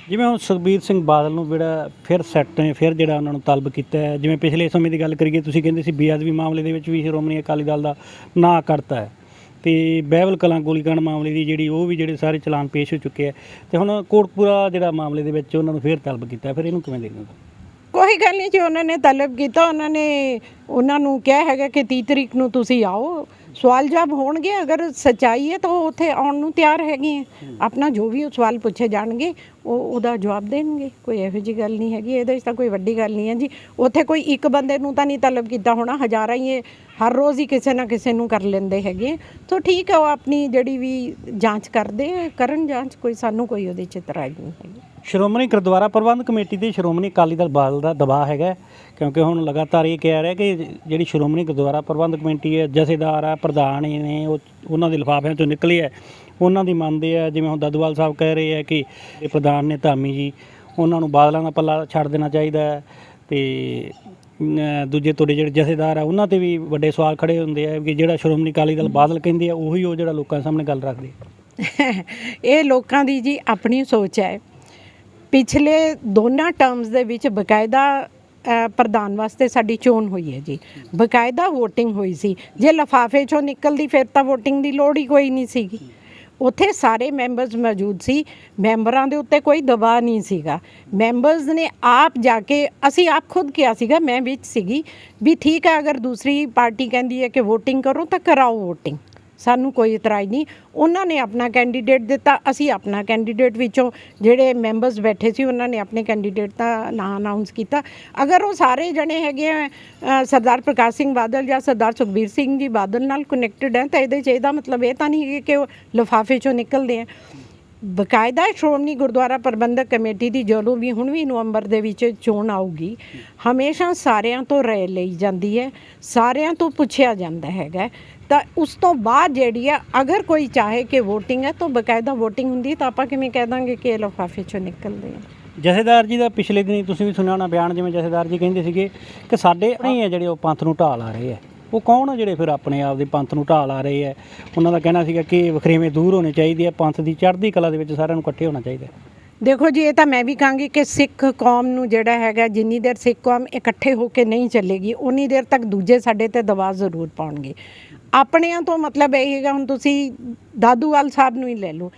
ਜਿਵੇਂ ਹੁਣ ਸੁਖਬੀਰ ਸਿੰਘ ਬਾਦਲ ਨੂੰ ਜਿਹੜਾ ਫਿਰ ਸੈੱਟ ਨੇ, ਫਿਰ ਜਿਹੜਾ ਉਹਨਾਂ ਨੂੰ ਤਲਬ ਕੀਤਾ ਹੈ, ਜਿਵੇਂ ਪਿਛਲੇ ਸਮੇਂ ਦੀ ਗੱਲ ਕਰੀਏ, ਤੁਸੀਂ ਕਹਿੰਦੇ ਸੀ ਬੇਅਦਬੀ ਮਾਮਲੇ ਦੇ ਵਿੱਚ ਵੀ ਸ਼੍ਰੋਮਣੀ ਅਕਾਲੀ ਦਲ ਦਾ ਨਾਂ ਕਰਤਾ ਹੈ, ਅਤੇ ਬਹਿਬਲ ਕਲਾਂ ਗੋਲੀਕਾਂਡ ਮਾਮਲੇ ਦੀ ਜਿਹੜੀ ਉਹ ਵੀ ਜਿਹੜੇ ਸਾਰੇ ਚਲਾਨ ਪੇਸ਼ ਹੋ ਚੁੱਕੇ ਹੈ, ਅਤੇ ਹੁਣ ਕੋਟਕਪੂਰਾ ਜਿਹੜਾ ਮਾਮਲੇ ਦੇ ਵਿੱਚ ਉਹਨਾਂ ਨੂੰ ਫਿਰ ਤਲਬ ਕੀਤਾ। ਫਿਰ ਇਹਨੂੰ ਕਿਵੇਂ ਦੇਖਦੇ ਹੋ? ਕੋਈ ਗੱਲ ਨਹੀਂ ਜੀ, ਉਹਨਾਂ ਨੇ ਤਲਬ ਕੀਤਾ, ਉਹਨਾਂ ਨੂੰ ਕਿਹਾ ਹੈਗਾ ਕਿ 30 ਤਰੀਕ ਨੂੰ ਤੁਸੀਂ ਆਓ, ਸਵਾਲ ਜਵਾਬ ਹੋਣਗੇ। ਅਗਰ ਸੱਚਾਈ ਹੈ ਤਾਂ ਉਹ ਉੱਥੇ ਆਉਣ ਨੂੰ ਤਿਆਰ ਹੈਗੇ ਹੈ। ਆਪਣਾ ਜੋ ਵੀ ਉਹ ਸਵਾਲ ਪੁੱਛੇ ਜਾਣਗੇ ਉਹਦਾ ਜਵਾਬ ਦੇਣਗੇ। ਕੋਈ ਇਹੋ ਜਿਹੀ ਗੱਲ ਨਹੀਂ ਹੈਗੀ, ਇਹਦੇ 'ਚ ਤਾਂ ਕੋਈ ਵੱਡੀ ਗੱਲ ਨਹੀਂ ਹੈ ਜੀ। ਉੱਥੇ ਕੋਈ ਇੱਕ ਬੰਦੇ ਨੂੰ ਤਾਂ ਨਹੀਂ ਤਲਬ ਕੀਤਾ ਹੋਣਾ, ਹਜ਼ਾਰਾਂ ਹੀ ਇਹ ਹਰ ਰੋਜ਼ ਹੀ ਕਿਸੇ ਨਾ ਕਿਸੇ ਨੂੰ ਕਰ ਲੈਂਦੇ ਹੈਗੇ। ਤਾਂ ਠੀਕ ਹੈ, ਉਹ ਆਪਣੀ ਜਿਹੜੀ ਵੀ ਜਾਂਚ ਕਰਦੇ ਕਰਨ ਜਾਂਚ, ਕੋਈ ਸਾਨੂੰ ਕੋਈ ਉਹਦੇ 'ਚ ਇਤਰਾਜ਼ ਨਹੀਂ ਹੈਗੀ। ਸ਼੍ਰੋਮਣੀ ਗੁਰਦੁਆਰਾ ਪ੍ਰਬੰਧਕ ਕਮੇਟੀ ਤੇ ਸ਼੍ਰੋਮਣੀ ਅਕਾਲੀ ਦਲ ਬਾਦਲ ਦਾ ਦਬਾਅ ਹੈਗਾ, ਕਿਉਂਕਿ ਹੁਣ ਲਗਾਤਾਰ ਇਹ ਕਹਿ ਰਿਹਾ ਕਿ ਜਿਹੜੀ ਸ਼੍ਰੋਮਣੀ ਗੁਰਦੁਆਰਾ ਪ੍ਰਬੰਧਕ ਕਮੇਟੀ ਹੈ, ਜਥੇਦਾਰ ਆ, ਪ੍ਰਧਾਨ ਨੇ, ਉਹ ਉਹਨਾਂ ਦੇ ਲਿਫਾਫਿਆਂ 'ਚੋਂ ਨਿਕਲੇ ਹੈ, ਉਹਨਾਂ ਦੀ ਮੰਨਦੇ ਆ। ਜਿਵੇਂ ਹੁਣ ਦਾਦੂਵਾਲ ਸਾਹਿਬ ਕਹਿ ਰਹੇ ਆ ਕਿ ਇਹ ਪ੍ਰਧਾਨ ਨੇ ਧਾਮੀ ਜੀ, ਉਹਨਾਂ ਨੂੰ ਬਾਦਲਾਂ ਦਾ ਪੱਲਾ ਛੱਡ ਦੇਣਾ ਚਾਹੀਦਾ ਹੈ। ਅਤੇ ਦੂਜੇ ਤੁਹਾਡੇ ਜਿਹੜੇ ਜਥੇਦਾਰ ਆ, ਉਹਨਾਂ 'ਤੇ ਵੀ ਵੱਡੇ ਸਵਾਲ ਖੜ੍ਹੇ ਹੁੰਦੇ ਆ ਕਿ ਜਿਹੜਾ ਸ਼੍ਰੋਮਣੀ ਅਕਾਲੀ ਦਲ ਬਾਦਲ ਕਹਿੰਦੇ ਆ ਉਹੀ ਉਹ ਜਿਹੜਾ ਲੋਕਾਂ ਸਾਹਮਣੇ ਗੱਲ ਰੱਖਦੇ। ਇਹ ਲੋਕਾਂ ਦੀ ਜੀ ਆਪਣੀ ਸੋਚ ਹੈ। ਪਿਛਲੇ ਦੋਨਾਂ ਟਰਮਸ ਦੇ ਵਿੱਚ ਬਕਾਇਦਾ ਪ੍ਰਧਾਨ ਵਾਸਤੇ ਸਾਡੀ ਚੋਣ ਹੋਈ ਹੈ ਜੀ, ਬਕਾਇਦਾ ਵੋਟਿੰਗ ਹੋਈ ਸੀ। ਜੇ ਲਿਫਾਫੇ 'ਚੋਂ ਨਿਕਲਦੀ ਫਿਰ ਤਾਂ ਵੋਟਿੰਗ ਦੀ ਲੋੜ ਹੀ ਕੋਈ ਨਹੀਂ ਸੀਗੀ। ਉੱਥੇ ਸਾਰੇ ਮੈਂਬਰਸ ਮੌਜੂਦ ਸੀ, ਮੈਂਬਰਾਂ ਦੇ ਉੱਤੇ ਕੋਈ ਦਬਾਅ ਨਹੀਂ ਸੀਗਾ। ਮੈਂਬਰਸ ਨੇ ਆਪ ਜਾ ਕੇ, ਅਸੀਂ ਆਪ ਖੁਦ ਕਿਹਾ ਸੀਗਾ, ਮੈਂ ਵਿੱਚ ਸੀਗੀ, ਵੀ ਠੀਕ ਹੈ ਅਗਰ ਦੂਸਰੀ ਪਾਰਟੀ ਕਹਿੰਦੀ ਹੈ ਕਿ ਵੋਟਿੰਗ ਕਰੋ ਤਾਂ ਕਰਾਓ ਵੋਟਿੰਗ, ਸਾਨੂੰ ਕੋਈ ਇਤਰਾਜ਼ ਨਹੀਂ। ਉਹਨਾਂ ਨੇ ਆਪਣਾ ਕੈਂਡੀਡੇਟ ਦਿੱਤਾ, ਅਸੀਂ ਆਪਣਾ ਕੈਂਡੀਡੇਟ, ਵਿੱਚੋਂ ਜਿਹੜੇ ਮੈਂਬਰਸ ਬੈਠੇ ਸੀ ਉਹਨਾਂ ਨੇ ਆਪਣੇ ਕੈਂਡੀਡੇਟ ਦਾ ਨਾਂ ਅਨਾਊਂਸ ਕੀਤਾ। ਅਗਰ ਉਹ ਸਾਰੇ ਜਣੇ ਹੈਗੇ ਆ ਸਰਦਾਰ ਪ੍ਰਕਾਸ਼ ਸਿੰਘ ਬਾਦਲ ਜਾਂ ਸਰਦਾਰ ਸੁਖਬੀਰ ਸਿੰਘ ਜੀ ਬਾਦਲ ਨਾਲ ਕਨੈਕਟਡ ਹੈ, ਤਾਂ ਇਹਦੇ 'ਚ ਇਹਦਾ ਮਤਲਬ ਇਹ ਤਾਂ ਨਹੀਂ ਕਿ ਉਹ ਲਿਫਾਫੇ 'ਚੋਂ ਨਿਕਲਦੇ ਆ। ਬਕਾਇਦਾ ਸ਼੍ਰੋਮਣੀ ਗੁਰਦੁਆਰਾ ਪ੍ਰਬੰਧਕ ਕਮੇਟੀ ਦੀ ਜਦੋਂ ਵੀ ਹੁਣ ਵੀ ਨਵੰਬਰ ਦੇ ਵਿੱਚ ਚੋਣ ਆਊਗੀ, ਹਮੇਸ਼ਾ ਸਾਰਿਆਂ ਤੋਂ ਰਾਏ ਲਈ ਜਾਂਦੀ ਹੈ, ਸਾਰਿਆਂ ਤੋਂ ਪੁੱਛਿਆ ਜਾਂਦਾ ਹੈਗਾ। ਤਾਂ ਉਸ ਤੋਂ ਬਾਅਦ ਜਿਹੜੀ ਆ, ਅਗਰ ਕੋਈ ਚਾਹੇ ਕਿ ਵੋਟਿੰਗ ਹੈ ਤਾਂ ਬਕਾਇਦਾ ਵੋਟਿੰਗ ਹੁੰਦੀ, ਤਾਂ ਆਪਾਂ ਕਿਵੇਂ ਕਹਿ ਦਾਂਗੇ ਕਿ ਇਹ ਲਿਫਾਫੇ 'ਚੋਂ ਨਿਕਲਦੇ ਆ। ਜਥੇਦਾਰ ਜੀ ਦਾ ਪਿਛਲੇ ਦਿਨੀ ਤੁਸੀਂ ਵੀ ਸੁਣਿਆ ਹੋਣਾ ਬਿਆਨ, ਜਿਵੇਂ ਜਥੇਦਾਰ ਜੀ ਕਹਿੰਦੇ ਸੀਗੇ ਕਿ ਸਾਡੇ ਨਹੀਂ ਹੈ ਜਿਹੜੇ ਉਹ ਪੰਥ ਨੂੰ ਢਾਹ ਲਾ ਰਹੇ ਆ। ਉਹ ਕੌਣ ਆ ਜਿਹੜੇ ਫਿਰ ਆਪਣੇ ਆਪ ਦੇ ਪੰਥ ਨੂੰ ਢਾਹ ਲਾ ਰਹੇ ਆ? ਉਹਨਾਂ ਦਾ ਕਹਿਣਾ ਸੀਗਾ ਕਿ ਵਖਰੇਵੇਂ ਦੂਰ ਹੋਣੇ ਚਾਹੀਦੇ ਆ, ਪੰਥ ਦੀ ਚੜ੍ਹਦੀ ਕਲਾ ਦੇ ਵਿੱਚ ਸਾਰਿਆਂ ਨੂੰ ਇਕੱਠੇ ਹੋਣਾ ਚਾਹੀਦਾ। ਦੇਖੋ ਜੀ, ਇਹ ਤਾਂ ਮੈਂ ਵੀ ਕਹਾਂਗੀ ਕਿ ਸਿੱਖ ਕੌਮ ਨੂੰ ਜਿਹੜਾ ਹੈਗਾ, ਜਿੰਨੀ ਦੇਰ ਸਿੱਖ ਕੌਮ ਇਕੱਠੇ ਹੋ ਕੇ ਨਹੀਂ ਚੱਲੇਗੀ, ਉਨੀ ਦੇਰ ਤੱਕ ਦੂਜੇ ਸਾਡੇ 'ਤੇ ਦਬਾਅ ਜ਼ਰੂਰ ਪਾਉਣਗੇ। ਆਪਣਿਆਂ ਤੋਂ ਮਤਲਬ ਇਹ ਹੈਗਾ, ਹੁਣ ਤੁਸੀਂ ਦਾਦੂਵਾਲ ਸਾਹਿਬ ਨੂੰ ਹੀ ਲੈ ਲਓ,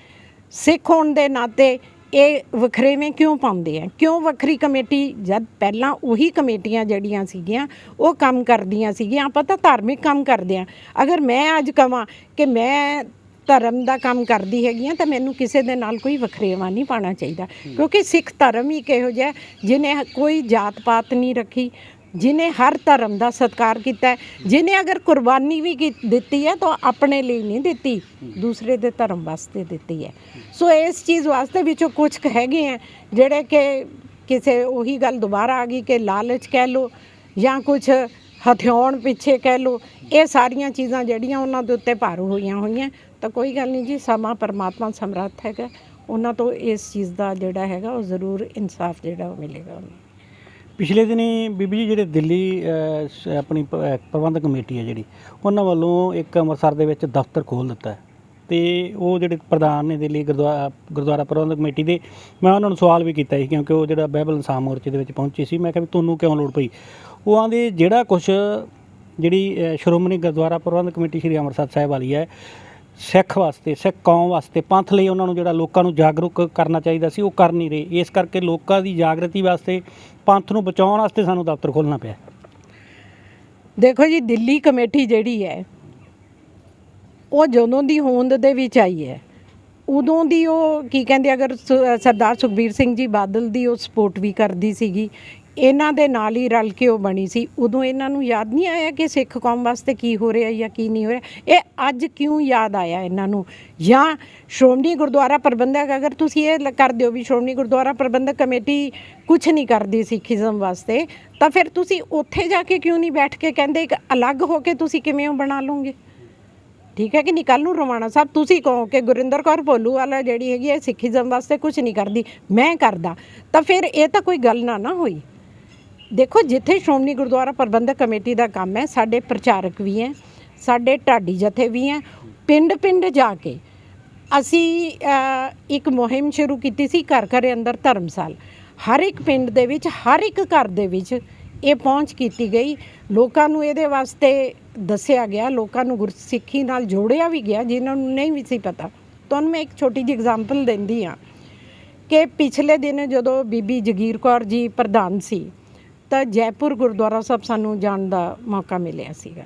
ਸਿੱਖ ਹੋਣ ਦੇ ਨਾਤੇ ਇਹ ਵਖਰੇਵੇਂ ਕਿਉਂ ਪਾਉਂਦੇ ਆ? ਕਿਉਂ ਵੱਖਰੀ ਕਮੇਟੀ? ਜਦ ਪਹਿਲਾਂ ਉਹੀ ਕਮੇਟੀਆਂ ਜਿਹੜੀਆਂ ਸੀਗੀਆਂ ਉਹ ਕੰਮ ਕਰਦੀਆਂ ਸੀਗੀਆਂ, ਆਪਾਂ ਤਾਂ ਧਾਰਮਿਕ ਕੰਮ ਕਰਦੇ ਹਾਂ। ਅਗਰ ਮੈਂ ਅੱਜ ਕਹਾਂ ਕਿ ਮੈਂ ਧਰਮ ਦਾ ਕੰਮ ਕਰਦੀ ਹੈਗੀ ਹਾਂ, ਤਾਂ ਮੈਨੂੰ ਕਿਸੇ ਦੇ ਨਾਲ ਕੋਈ ਵਖਰੇਵਾ ਨਹੀਂ ਪਾਉਣਾ ਚਾਹੀਦਾ, ਕਿਉਂਕਿ ਸਿੱਖ ਧਰਮ ਹੀ ਇਹੋ ਜਿਹਾ ਜਿਹਨੇ ਕੋਈ ਜਾਤ ਪਾਤ ਨਹੀਂ ਰੱਖੀ, ਜਿਹਨੇ ਹਰ ਧਰਮ ਦਾ ਸਤਿਕਾਰ ਕੀਤਾ, ਜਿਹਨੇ ਅਗਰ ਕੁਰਬਾਨੀ ਵੀ ਦਿੱਤੀ ਹੈ ਤਾਂ ਆਪਣੇ ਲਈ ਨਹੀਂ ਦਿੱਤੀ, ਦੂਸਰੇ ਦੇ ਧਰਮ ਵਾਸਤੇ ਦਿੱਤੀ ਹੈ। ਸੋ ਇਸ ਚੀਜ਼ ਵਾਸਤੇ ਵਿੱਚੋਂ ਕੁਝ ਹੈਗੇ ਆ ਜਿਹੜੇ ਕਿ ਕਿਸੇ, ਉਹੀ ਗੱਲ ਦੁਬਾਰਾ ਆ ਗਈ ਕਿ ਲਾਲਚ ਕਹਿ ਲਓ ਜਾਂ ਕੁਝ ਹਥਿਆਉਣ ਪਿੱਛੇ ਕਹਿ ਲਓ, ਇਹ ਸਾਰੀਆਂ ਚੀਜ਼ਾਂ ਜਿਹੜੀਆਂ ਉਹਨਾਂ ਦੇ ਉੱਤੇ ਭਾਰੂ ਹੋਈਆਂ। ਤਾਂ ਕੋਈ ਗੱਲ ਨਹੀਂ ਜੀ, ਸਮਾਂ ਪਰਮਾਤਮਾ ਸਮਰੱਥ ਹੈਗਾ, ਉਹਨਾਂ ਤੋਂ ਇਸ ਚੀਜ਼ ਦਾ ਜਿਹੜਾ ਹੈਗਾ ਉਹ ਜ਼ਰੂਰ ਇਨਸਾਫ ਜਿਹੜਾ ਉਹ ਮਿਲੇਗਾ ਉਹਨੂੰ। ਪਿਛਲੇ ਦਿਨੀ ਬੀਬੀ ਜੀ ਜਿਹੜੇ ਦਿੱਲੀ ਆਪਣੀ ਪ੍ਰਬੰਧਕ ਕਮੇਟੀ ਹੈ ਜਿਹੜੀ, ਉਹਨਾਂ ਵੱਲੋਂ ਇੱਕ ਅੰਮ੍ਰਿਤਸਰ ਦੇ ਵਿੱਚ ਦਫ਼ਤਰ ਖੋਲ੍ਹ ਦਿੱਤਾ ਅਤੇ ਉਹ ਜਿਹੜੇ ਪ੍ਰਧਾਨ ਨੇ ਦਿੱਲੀ ਗੁਰਦੁਆਰਾ ਪ੍ਰਬੰਧਕ ਕਮੇਟੀ ਦੇ, ਮੈਂ ਉਹਨਾਂ ਨੂੰ ਸਵਾਲ ਵੀ ਕੀਤਾ ਸੀ, ਕਿਉਂਕਿ ਉਹ ਜਿਹੜਾ ਬਾਈਬਲ ਇਨਸਾਨ ਮੋਰਚੇ ਦੇ ਵਿੱਚ ਪਹੁੰਚੇ ਸੀ। ਮੈਂ ਕਿਹਾ ਵੀ ਤੁਹਾਨੂੰ ਕਿਉਂ ਲੋੜ ਪਈ? ਉਹ ਆਂਦੇ ਜਿਹੜਾ ਕੁਛ ਜਿਹੜੀ ਸ਼੍ਰੋਮਣੀ ਗੁਰਦੁਆਰਾ ਪ੍ਰਬੰਧਕ ਕਮੇਟੀ ਸ਼੍ਰੀ ਅੰਮ੍ਰਿਤਸਰ ਸਾਹਿਬ ਵਾਲੀ ਹੈ, ਸਿੱਖ ਵਾਸਤੇ, ਸਿੱਖ ਕੌਮ ਵਾਸਤੇ, ਪੰਥ ਲਈ ਉਹਨਾਂ ਨੂੰ ਜਿਹੜਾ ਲੋਕਾਂ ਨੂੰ ਜਾਗਰੂਕ ਕਰਨਾ ਚਾਹੀਦਾ ਸੀ, ਉਹ ਕਰ ਨਹੀਂ ਰਹੇ। ਇਸ ਕਰਕੇ ਲੋਕਾਂ ਦੀ ਜਾਗਰਤੀ ਵਾਸਤੇ, ਪੰਥ ਨੂੰ ਬਚਾਉਣ ਵਾਸਤੇ ਸਾਨੂੰ ਦਫ਼ਤਰ ਖੋਲ੍ਹਣਾ ਪਿਆ। ਦੇਖੋ ਜੀ, ਦਿੱਲੀ ਕਮੇਟੀ ਜਿਹੜੀ ਹੈ ਉਹ ਜਦੋਂ ਦੀ ਹੋਂਦ ਦੇ ਵਿੱਚ ਆਈ ਹੈ, ਉਦੋਂ ਦੀ ਉਹ ਕੀ ਕਹਿੰਦੇ, ਅਗਰ ਸਰਦਾਰ ਸੁਖਬੀਰ ਸਿੰਘ ਜੀ ਬਾਦਲ ਦੀ ਉਹ ਸਪੋਰਟ ਵੀ ਕਰਦੀ ਸੀਗੀ, ਇਹਨਾਂ ਦੇ ਨਾਲ ਹੀ ਰਲ ਕੇ ਉਹ ਬਣੀ ਸੀ। ਉਦੋਂ ਇਹਨਾਂ ਨੂੰ ਯਾਦ ਨਹੀਂ ਆਇਆ ਕਿ ਸਿੱਖ ਕੌਮ ਵਾਸਤੇ ਕੀ ਹੋ ਰਿਹਾ ਜਾਂ ਕੀ ਨਹੀਂ ਹੋ ਰਿਹਾ? ਇਹ ਅੱਜ ਕਿਉਂ ਯਾਦ ਆਇਆ ਇਹਨਾਂ ਨੂੰ? ਜਾਂ ਸ਼੍ਰੋਮਣੀ ਗੁਰਦੁਆਰਾ ਪ੍ਰਬੰਧਕ, ਅਗਰ ਤੁਸੀਂ ਇਹ ਕਰ ਦਿਓ ਵੀ ਸ਼੍ਰੋਮਣੀ ਗੁਰਦੁਆਰਾ ਪ੍ਰਬੰਧਕ ਕਮੇਟੀ ਕੁਛ ਨਹੀਂ ਕਰਦੀ ਸਿੱਖੀਜ਼ਮ ਵਾਸਤੇ, ਤਾਂ ਫਿਰ ਤੁਸੀਂ ਉੱਥੇ ਜਾ ਕੇ ਕਿਉਂ ਨਹੀਂ ਬੈਠ ਕੇ ਕਹਿੰਦੇ ਇੱਕ ਅਲੱਗ ਹੋ ਕੇ ਤੁਸੀਂ ਕਿਵੇਂ ਬਣਾ ਲਓਗੇ? ਠੀਕ ਹੈ ਕਿ ਨਹੀਂ? ਕੱਲ੍ਹ ਨੂੰ ਰਵਾਣਾ ਸਾਹਿਬ ਤੁਸੀਂ ਕਹੋ ਕਿ ਗੁਰਿੰਦਰ ਕੌਰ ਭੋਲੂ ਵਾਲਾ ਜਿਹੜੀ ਹੈਗੀ ਹੈ ਸਿੱਖੀਜ਼ਮ ਵਾਸਤੇ ਕੁਛ ਨਹੀਂ ਕਰਦੀ, ਮੈਂ ਕਰਦਾ, ਤਾਂ ਫਿਰ ਇਹ ਤਾਂ ਕੋਈ ਗੱਲ ਨਾ ਹੋਈ। ਦੇਖੋ, ਜਿੱਥੇ ਸ਼੍ਰੋਮਣੀ ਗੁਰਦੁਆਰਾ ਪ੍ਰਬੰਧਕ ਕਮੇਟੀ ਦਾ ਕੰਮ ਹੈ, ਸਾਡੇ ਪ੍ਰਚਾਰਕ ਵੀ ਹੈ, ਸਾਡੇ ਢਾਡੀ ਜਥੇ ਵੀ ਹੈ। ਪਿੰਡ ਜਾ ਕੇ ਅਸੀਂ ਇੱਕ ਮੁਹਿੰਮ ਸ਼ੁਰੂ ਕੀਤੀ ਸੀ, ਘਰ ਘਰ ਅੰਦਰ ਧਰਮਸਾਲ। ਹਰ ਇੱਕ ਪਿੰਡ ਦੇ ਵਿੱਚ, ਹਰ ਇੱਕ ਘਰ ਦੇ ਵਿੱਚ ਇਹ ਪਹੁੰਚ ਕੀਤੀ ਗਈ। ਲੋਕਾਂ ਨੂੰ ਇਹਦੇ ਵਾਸਤੇ ਦੱਸਿਆ ਗਿਆ, ਲੋਕਾਂ ਨੂੰ ਗੁਰਸਿੱਖੀ ਨਾਲ ਜੋੜਿਆ ਵੀ ਗਿਆ ਜਿਨ੍ਹਾਂ ਨੂੰ ਨਹੀਂ ਵੀ ਸੀ ਪਤਾ। ਤੁਹਾਨੂੰ ਮੈਂ ਇੱਕ ਛੋਟੀ ਜਿਹੀ ਐਗਜ਼ਾਮਪਲ ਦਿੰਦੀ ਹਾਂ ਕਿ ਪਿਛਲੇ ਦਿਨ ਜਦੋਂ ਬੀਬੀ ਜਗੀਰ ਕੌਰ ਜੀ ਪ੍ਰਧਾਨ ਸੀ, ਤਾਂ ਜੈਪੁਰ ਗੁਰਦੁਆਰਾ ਸਾਹਿਬ ਸਾਨੂੰ ਜਾਣ ਦਾ ਮੌਕਾ ਮਿਲਿਆ ਸੀਗਾ।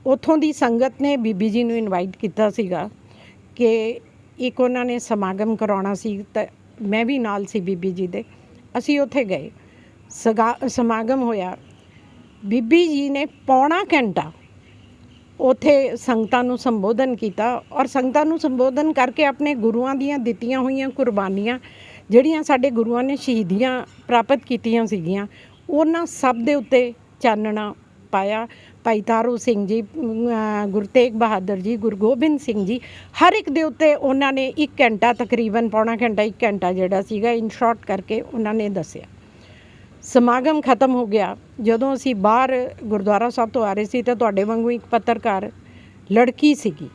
ਉੱਥੋਂ ਦੀ ਸੰਗਤ ਨੇ ਬੀਬੀ ਜੀ ਨੂੰ ਇਨਵਾਈਟ ਕੀਤਾ ਸੀਗਾ ਕਿ ਇੱਕ ਉਹਨਾਂ ਨੇ ਸਮਾਗਮ ਕਰਾਉਣਾ ਸੀ, ਤਾਂ ਮੈਂ ਵੀ ਨਾਲ ਸੀ ਬੀਬੀ ਜੀ ਦੇ। ਅਸੀਂ ਉੱਥੇ ਗਏ, ਸਮਾਗਮ ਹੋਇਆ। ਬੀਬੀ ਜੀ ਨੇ ਪੌਣਾ ਘੰਟਾ ਉੱਥੇ ਸੰਗਤਾਂ ਨੂੰ ਸੰਬੋਧਨ ਕੀਤਾ, ਔਰ ਸੰਗਤਾਂ ਨੂੰ ਸੰਬੋਧਨ ਕਰਕੇ ਆਪਣੇ ਗੁਰੂਆਂ ਦੀਆਂ ਦਿੱਤੀਆਂ ਹੋਈਆਂ ਕੁਰਬਾਨੀਆਂ, ਜਿਹੜੀਆਂ ਸਾਡੇ ਗੁਰੂਆਂ ਨੇ ਸ਼ਹੀਦੀਆਂ ਪ੍ਰਾਪਤ ਕੀਤੀਆਂ ਸੀਗੀਆਂ, ਉਹਨਾਂ ਸਭ ਦੇ ਉੱਤੇ ਚਾਨਣਾ ਪਾਇਆ। ਭਾਈ ਤਾਰੂ ਸਿੰਘ ਜੀ, ਗੁਰੂ ਤੇਗ ਬਹਾਦਰ ਜੀ, ਗੁਰੂ ਗੋਬਿੰਦ ਸਿੰਘ ਜੀ, ਹਰ ਇੱਕ ਦੇ ਉੱਤੇ ਉਹਨਾਂ ਨੇ 1 ਘੰਟਾ, ਤਕਰੀਬਨ ਪੌਣਾ ਘੰਟਾ 1 ਘੰਟਾ ਜਿਹੜਾ ਸੀਗਾ ਇਨ ਸ਼ਾਰਟ ਕਰਕੇ ਉਹਨਾਂ ਨੇ ਦੱਸਿਆ। ਸਮਾਗਮ ਖਤਮ ਹੋ ਗਿਆ। ਜਦੋਂ ਅਸੀਂ ਬਾਹਰ ਗੁਰਦੁਆਰਾ ਸਾਹਿਬ ਤੋਂ ਆ ਰਹੇ ਸੀ ਤਾਂ ਤੁਹਾਡੇ ਵਾਂਗੂ ਇੱਕ ਪੱਤਰਕਾਰ ਲੜਕੀ ਸੀਗੀ,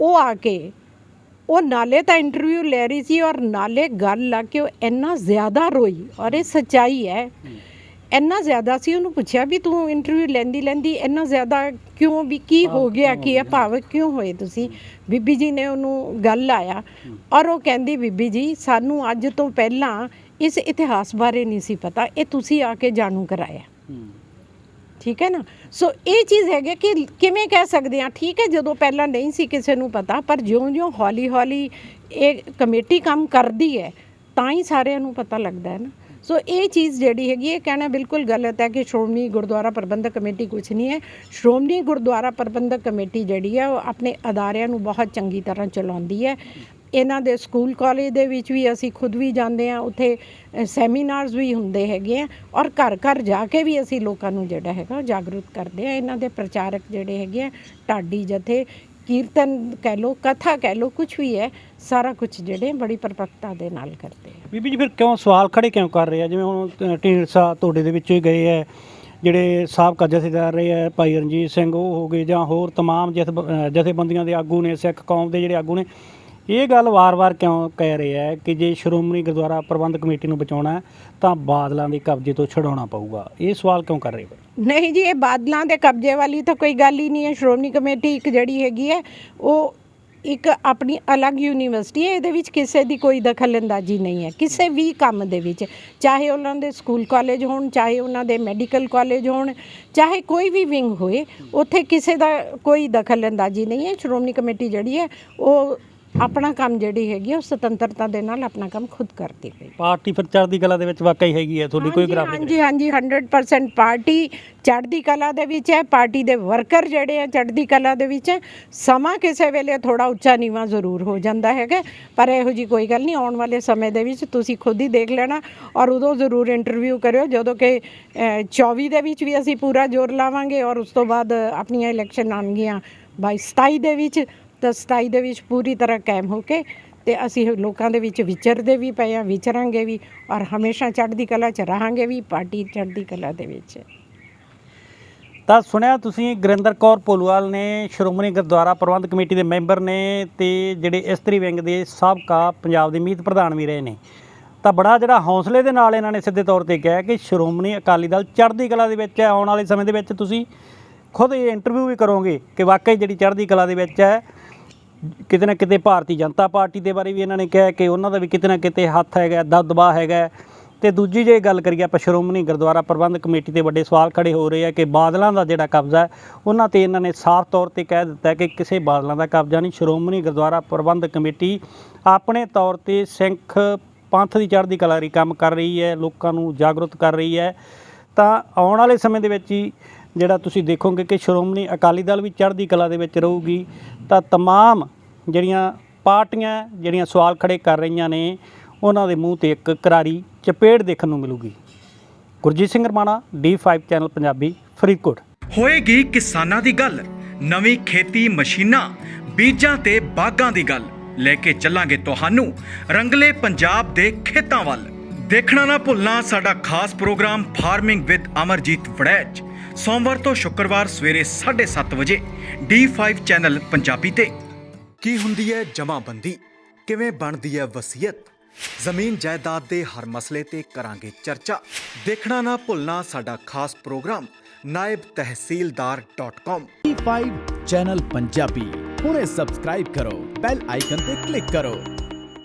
ਉਹ ਆ ਕੇ ਉਹ ਨਾਲੇ ਤਾਂ ਇੰਟਰਵਿਊ ਲੈ ਰਹੀ ਸੀ ਔਰ ਨਾਲੇ ਗੱਲ ਲਾ ਕੇ ਉਹ ਇੰਨਾ ਜ਼ਿਆਦਾ ਰੋਈ, ਔਰ ਇਹ ਸੱਚਾਈ ਹੈ, ਇੰਨਾ ਜ਼ਿਆਦਾ ਸੀ। ਉਹਨੂੰ ਪੁੱਛਿਆ ਵੀ ਤੂੰ ਇੰਟਰਵਿਊ ਲੈਂਦੀ ਇੰਨਾ ਜ਼ਿਆਦਾ ਕਿਉਂ, ਵੀ ਕੀ ਹੋ ਗਿਆ, ਕੀ ਹੈ, ਭਾਵਕ ਕਿਉਂ ਹੋਏ ਤੁਸੀਂ? ਬੀਬੀ ਜੀ ਨੇ ਉਹਨੂੰ ਗੱਲ ਲਾਇਆ ਔਰ ਉਹ ਕਹਿੰਦੀ, ਬੀਬੀ ਜੀ ਸਾਨੂੰ ਅੱਜ ਤੋਂ ਪਹਿਲਾਂ ਇਸ ਇਤਿਹਾਸ ਬਾਰੇ ਨਹੀਂ ਸੀ ਪਤਾ, ਇਹ ਤੁਸੀਂ ਆ ਕੇ ਜਾਣੂ ਕਰਾਇਆ। ਠੀਕ ਹੈ ਨਾ। ਸੋ ਇਹ ਚੀਜ਼ ਹੈਗੀ ਕਿ ਕਿਵੇਂ ਕਹਿ ਸਕਦੇ ਹਾਂ, ਠੀਕ ਹੈ ਜਦੋਂ ਪਹਿਲਾਂ ਨਹੀਂ ਸੀ ਕਿਸੇ ਨੂੰ ਪਤਾ, ਪਰ ਜਿਉਂ-ਜਿਉਂ ਹੌਲੀ-ਹੌਲੀ ਇਹ ਕਮੇਟੀ ਕੰਮ ਕਰਦੀ ਹੈ ਤਾਂ ਹੀ ਸਾਰਿਆਂ ਨੂੰ ਪਤਾ ਲੱਗਦਾ ਹੈ ਨਾ। ਸੋ ਇਹ ਚੀਜ਼ ਜਿਹੜੀ ਹੈਗੀ, ਇਹ ਕਹਿਣਾ ਬਿਲਕੁਲ ਗਲਤ ਹੈ ਕਿ ਸ਼੍ਰੋਮਣੀ ਗੁਰਦੁਆਰਾ ਪ੍ਰਬੰਧਕ ਕਮੇਟੀ ਕੁਛ ਨਹੀਂ ਹੈ। ਸ਼੍ਰੋਮਣੀ ਗੁਰਦੁਆਰਾ ਪ੍ਰਬੰਧਕ ਕਮੇਟੀ ਜਿਹੜੀ ਹੈ ਉਹ ਆਪਣੇ ਅਦਾਰਿਆਂ ਨੂੰ ਬਹੁਤ ਚੰਗੀ ਤਰ੍ਹਾਂ ਚਲਾਉਂਦੀ ਹੈ। ਇਹਨਾਂ ਦੇ ਸਕੂਲ ਕਾਲਜ ਦੇ ਵਿੱਚ ਵੀ ਅਸੀਂ ਖੁਦ ਵੀ ਜਾਂਦੇ ਹਾਂ, ਉੱਥੇ ਸੈਮੀਨਾਰਸ ਵੀ ਹੁੰਦੇ ਹੈਗੇ ਆ, ਔਰ ਘਰ ਘਰ ਜਾ ਕੇ ਵੀ ਅਸੀਂ ਲੋਕਾਂ ਨੂੰ ਜਿਹੜਾ ਹੈਗਾ ਜਾਗਰੂਕ ਕਰਦੇ ਹਾਂ। ਇਹਨਾਂ ਦੇ ਪ੍ਰਚਾਰਕ ਜਿਹੜੇ ਹੈਗੇ ਆ, ਢਾਡੀ ਜਥੇ, ਕੀਰਤਨ ਕਹਿ ਲਓ, ਕਥਾ ਕਹਿ ਲਓ, ਕੁਛ ਵੀ ਹੈ, ਸਾਰਾ ਕੁਛ ਜਿਹੜੇ ਬੜੀ ਪਰਪੱਕਤਾ ਦੇ ਨਾਲ ਕਰਦੇ ਆ। ਬੀਬੀ ਜੀ ਫਿਰ ਕਿਉਂ ਸਵਾਲ ਖੜੇ ਕਿਉਂ ਕਰ ਰਹੇ ਆ? ਜਿਵੇਂ ਹੁਣ ਢੀਂਡਸਾ ਤੁਹਾਡੇ ਦੇ ਵਿੱਚੋਂ ਹੀ ਗਏ ਹੈ, ਜਿਹੜੇ ਸਾਬਕਾ ਜਥੇਦਾਰ ਰਹੇ ਹੈ ਭਾਈ ਰਣਜੀਤ ਸਿੰਘ ਉਹ ਹੋ ਗਏ, ਜਾਂ ਹੋਰ ਤਮਾਮ ਜਥੇਬੰਦੀਆਂ ਦੇ ਆਗੂ ਨੇ, ਸਿੱਖ ਕੌਮ ਦੇ ਜਿਹੜੇ ਆਗੂ ਨੇ, ਇਹ ਗੱਲ ਵਾਰ-ਵਾਰ ਕਿਉਂ ਕਹਿ ਰਹੇ ਹੈ ਕਿ ਜੇ ਸ਼੍ਰੋਮਣੀ ਗੁਰਦੁਆਰਾ ਪ੍ਰਬੰਧਕ ਕਮੇਟੀ ਨੂੰ ਬਚਾਉਣਾ ਤਾਂ ਬਾਦਲਾਂ ਦੇ ਕਬਜ਼ੇ ਤੋਂ ਛਡਾਉਣਾ ਪਊਗਾ? ਇਹ ਸਵਾਲ ਕਿਉਂ ਕਰ ਰਹੇ ਹੋ? ਨਹੀਂ ਜੀ, ਇਹ ਬਾਦਲਾਂ ਦੇ ਕਬਜ਼ੇ ਵਾਲੀ ਤਾਂ ਕੋਈ ਗੱਲ ਹੀ ਨਹੀਂ ਹੈ। ਸ਼੍ਰੋਮਣੀ ਕਮੇਟੀ ਇੱਕ ਜਿਹੜੀ ਹੈਗੀ ਹੈ ਉਹ ਇੱਕ ਆਪਣੀ ਅਲੱਗ ਯੂਨੀਵਰਸਿਟੀ ਹੈ, ਇਹਦੇ ਵਿੱਚ ਕਿਸੇ ਦੀ ਕੋਈ ਦਖਲ ਅੰਦਾਜ਼ੀ ਨਹੀਂ ਹੈ ਕਿਸੇ ਵੀ ਕੰਮ ਦੇ ਵਿੱਚ, ਚਾਹੇ ਉਹਨਾਂ ਦੇ ਸਕੂਲ ਕਾਲਜ ਹੋਣ, ਚਾਹੇ ਉਹਨਾਂ ਦੇ ਮੈਡੀਕਲ ਕਾਲਜ ਹੋਣ, ਚਾਹੇ ਕੋਈ ਵੀ ਵਿੰਗ ਹੋਏ, ਉੱਥੇ ਕਿਸੇ ਦਾ ਕੋਈ ਦਖਲ ਅੰਦਾਜ਼ੀ ਨਹੀਂ ਹੈ। ਸ਼੍ਰੋਮਣੀ ਕਮੇਟੀ ਜਿਹੜੀ ਹੈ ਉਹ ਆਪਣਾ ਕੰਮ ਜਿਹੜੀ ਹੈਗੀ ਉਹ ਸੁਤੰਤਰਤਾ ਦੇ ਨਾਲ ਆਪਣਾ ਕੰਮ ਖੁਦ ਕਰਦੀ ਹੈ। ਪਾਰਟੀ ਫਿਰ ਚੜ੍ਹਦੀ ਕਲਾ ਦੇ ਵਿੱਚ ਵਾਕਈ ਹੈਗੀ ਹੈ ਤੁਹਾਡੀ ਕੋਈ ਗਰਾਫ? ਹਾਂਜੀ 100% ਪਾਰਟੀ ਚੜ੍ਹਦੀ ਕਲਾ ਦੇ ਵਿੱਚ ਹੈ। ਪਾਰਟੀ ਦੇ ਵਰਕਰ ਜਿਹੜੇ ਆ ਚੜ੍ਹਦੀ ਕਲਾ ਦੇ ਵਿੱਚ ਹੈ। ਸਮਾਂ ਕਿਸੇ ਵੇਲੇ ਥੋੜਾ ਉੱਚਾ ਨੀਵਾਂ ਜ਼ਰੂਰ ਹੋ ਜਾਂਦਾ ਹੈਗਾ, ਪਰ ਇਹੋ ਜੀ ਕੋਈ ਗੱਲ ਨਹੀਂ। ਆਉਣ ਵਾਲੇ ਸਮੇਂ ਦੇ ਵਿੱਚ ਤੁਸੀਂ ਖੁਦ ਹੀ ਦੇਖ ਲੈਣਾ, ਔਰ ਉਦੋਂ ਜ਼ਰੂਰ ਇੰਟਰਵਿਊ ਕਰਿਓ ਜਦੋਂ ਕਿ 24 ਦੇ ਵਿੱਚ ਵੀ ਅਸੀਂ ਪੂਰਾ ਜ਼ੋਰ ਲਾਵਾਂਗੇ, ਔਰ ਉਸ ਤੋਂ ਬਾਅਦ ਆਪਣੀਆਂ ਇਲੈਕਸ਼ਨ ਆਉਣਗੀਆਂ 27 ਦੇ ਵਿੱਚ, ਤਾਂ 27 ਦੇ ਵਿੱਚ ਪੂਰੀ ਤਰ੍ਹਾਂ ਕਾਇਮ ਹੋ ਕੇ ਤੇ ਅਸੀਂ ਲੋਕਾਂ ਦੇ ਵਿੱਚ ਵਿਚਰਦੇ ਵੀ ਪਏ ਹਾਂ, ਵਿਚਰਾਂਗੇ ਵੀ, ਔਰ ਹਮੇਸ਼ਾ ਚੜ੍ਹਦੀ ਕਲਾ 'ਚ ਰਹਾਂਗੇ ਵੀ। ਪਾਰਟੀ ਚੜ੍ਹਦੀ ਕਲਾ ਦੇ ਵਿੱਚ। ਤਾਂ ਸੁਣਿਆ ਤੁਸੀਂ, ਗੁਰਿੰਦਰ ਕੌਰ ਭੋਲੂਵਾਲ ਨੇ ਸ਼੍ਰੋਮਣੀ ਗੁਰਦੁਆਰਾ ਪ੍ਰਬੰਧਕ ਕਮੇਟੀ ਦੇ ਮੈਂਬਰ ਨੇ ਤੇ ਜਿਹੜੇ ਇਸਤਰੀ ਵਿੰਗ ਦੇ ਸਾਬਕਾ ਪੰਜਾਬ ਦੇ ਮੀਤ ਪ੍ਰਧਾਨ ਵੀ ਰਹੇ ਨੇ। ਤਾਂ ਬੜਾ ਜਿਹੜਾ ਹੌਸਲੇ ਦੇ ਨਾਲ ਇਹਨਾਂ ਨੇ ਸਿੱਧੇ ਤੌਰ ਤੇ ਕਿਹਾ ਕਿ ਸ਼੍ਰੋਮਣੀ ਅਕਾਲੀ ਦਲ ਚੜ੍ਹਦੀ ਕਲਾ ਦੇ ਵਿੱਚ ਹੈ। ਆਉਣ ਵਾਲੇ ਸਮੇਂ ਦੇ ਵਿੱਚ ਤੁਸੀਂ ਖੁਦ ਇਹ ਇੰਟਰਵਿਊ ਵੀ ਕਰੋਗੇ ਕਿ ਵਾਕਈ ਜਿਹੜੀ ਚੜ੍ਹਦੀ ਕਲਾ ਦੇ ਵਿੱਚ ਹੈ। ਕਿਤੇ ਨਾ ਕਿਤੇ ਭਾਰਤੀ ਜਨਤਾ ਪਾਰਟੀ ਦੇ ਬਾਰੇ ਵੀ ਇਹਨਾਂ ਨੇ ਕਿਹਾ ਕਿ ਉਹਨਾਂ ਦਾ ਵੀ ਕਿਤੇ ਨਾ ਕਿਤੇ ਹੱਥ ਹੈਗਾ, ਦਬਦਬਾ ਹੈਗਾ। ਤੇ ਦੂਜੀ ਜੇ ਗੱਲ ਕਰੀਏ ਆਪਾਂ ਸ਼੍ਰੋਮਣੀ ਗੁਰਦੁਆਰਾ ਪ੍ਰਬੰਧਕ ਕਮੇਟੀ ਦੇ ਵੱਡੇ ਸਵਾਲ ਖੜੇ ਹੋ ਰਹੇ ਆ ਕਿ ਬਾਦਲਾਂ ਦਾ ਜਿਹੜਾ ਕਬਜ਼ਾ ਹੈ ਉਹਨਾਂ ਤੇ ਇਹਨਾਂ ਨੇ ਸਾਫ਼ ਤੌਰ ਤੇ ਕਹਿ ਦਿੱਤਾ ਕਿ ਕਿਸੇ ਬਾਦਲਾਂ ਦਾ ਕਬਜ਼ਾ ਨਹੀਂ। ਸ਼੍ਰੋਮਣੀ ਗੁਰਦੁਆਰਾ ਪ੍ਰਬੰਧਕ ਕਮੇਟੀ ਆਪਣੇ ਤੌਰ ਤੇ ਸਿੱਖ ਪੰਥ ਦੀ ਚੜ੍ਹਦੀ ਕਲਾ ਲਈ ਕੰਮ ਕਰ ਰਹੀ ਹੈ, ਲੋਕਾਂ ਨੂੰ ਜਾਗਰੂਕ ਕਰ ਰਹੀ ਹੈ। ਤਾਂ ਆਉਣ ਵਾਲੇ ਸਮੇਂ ਦੇ ਵਿੱਚ ਹੀ ਜਿਹੜਾ ਤੁਸੀਂ ਦੇਖੋਗੇ ਕਿ ਸ਼੍ਰੋਮਣੀ ਅਕਾਲੀ ਦਲ ਵੀ ਚੜ੍ਹਦੀ ਕਲਾ ਦੇ ਵਿੱਚ ਰਹੂਗੀ। ਤਾਂ ਤਮਾਮ ਜਿਹੜੀਆਂ ਪਾਰਟੀਆਂ ਜਿਹੜੀਆਂ ਸਵਾਲ ਖੜੇ ਕਰ ਰਹੀਆਂ ਨੇ ਉਹਨਾਂ ਦੇ ਮੂੰਹ ਤੇ ਇੱਕ ਕਰਾਰੀ ਚਪੇੜ ਦੇਖਣ ਨੂੰ ਮਿਲੂਗੀ। Gurjeet Singh Ramana, D5 channel Punjabi, Faridkot. ਹੋਏਗੀ ਕਿਸਾਨਾਂ ਦੀ ਗੱਲ, ਨਵੀਂ ਖੇਤੀ ਮਸ਼ੀਨਾਂ, ਬੀਜਾਂ ਤੇ ਬਾਗਾਂ ਦੀ ਗੱਲ ਲੈ ਕੇ ਚੱਲਾਂਗੇ ਤੁਹਾਨੂੰ ਰੰਗਲੇ ਪੰਜਾਬ ਦੇ ਖੇਤਾਂ ਵੱਲ। ਦੇਖਣਾ ਨਾ ਭੁੱਲਣਾ ਸਾਡਾ ਖਾਸ programme farming with Amarjeet Warraich, ਸੋਮਵਾਰ ਤੋਂ ਸ਼ੁੱਕਰਵਾਰ ਸਵੇਰੇ 7:30 ਵਜੇ D5 ਚੈਨਲ ਪੰਜਾਬੀ ਤੇ। ਕੀ ਹੁੰਦੀ ਹੈ ਜਮਾਬੰਦੀ, ਕਿਵੇਂ ਬਣਦੀ ਹੈ ਵਸੀਅਤ, ਜ਼ਮੀਨ ਜਾਇਦਾਦ ਦੇ ਹਰ ਮਸਲੇ ਤੇ ਕਰਾਂਗੇ ਚਰਚਾ। ਦੇਖਣਾ ਨਾ ਭੁੱਲਣਾ ਸਾਡਾ ਖਾਸ programme naibtehsildar.com। D5 channel Punjabi ਹੁਣੇ ਸਬਸਕ੍ਰਾਈਬ ਕਰੋ, ਬੈਲ ਆਈਕਨ ਤੇ ਕਲਿੱਕ ਕਰੋ।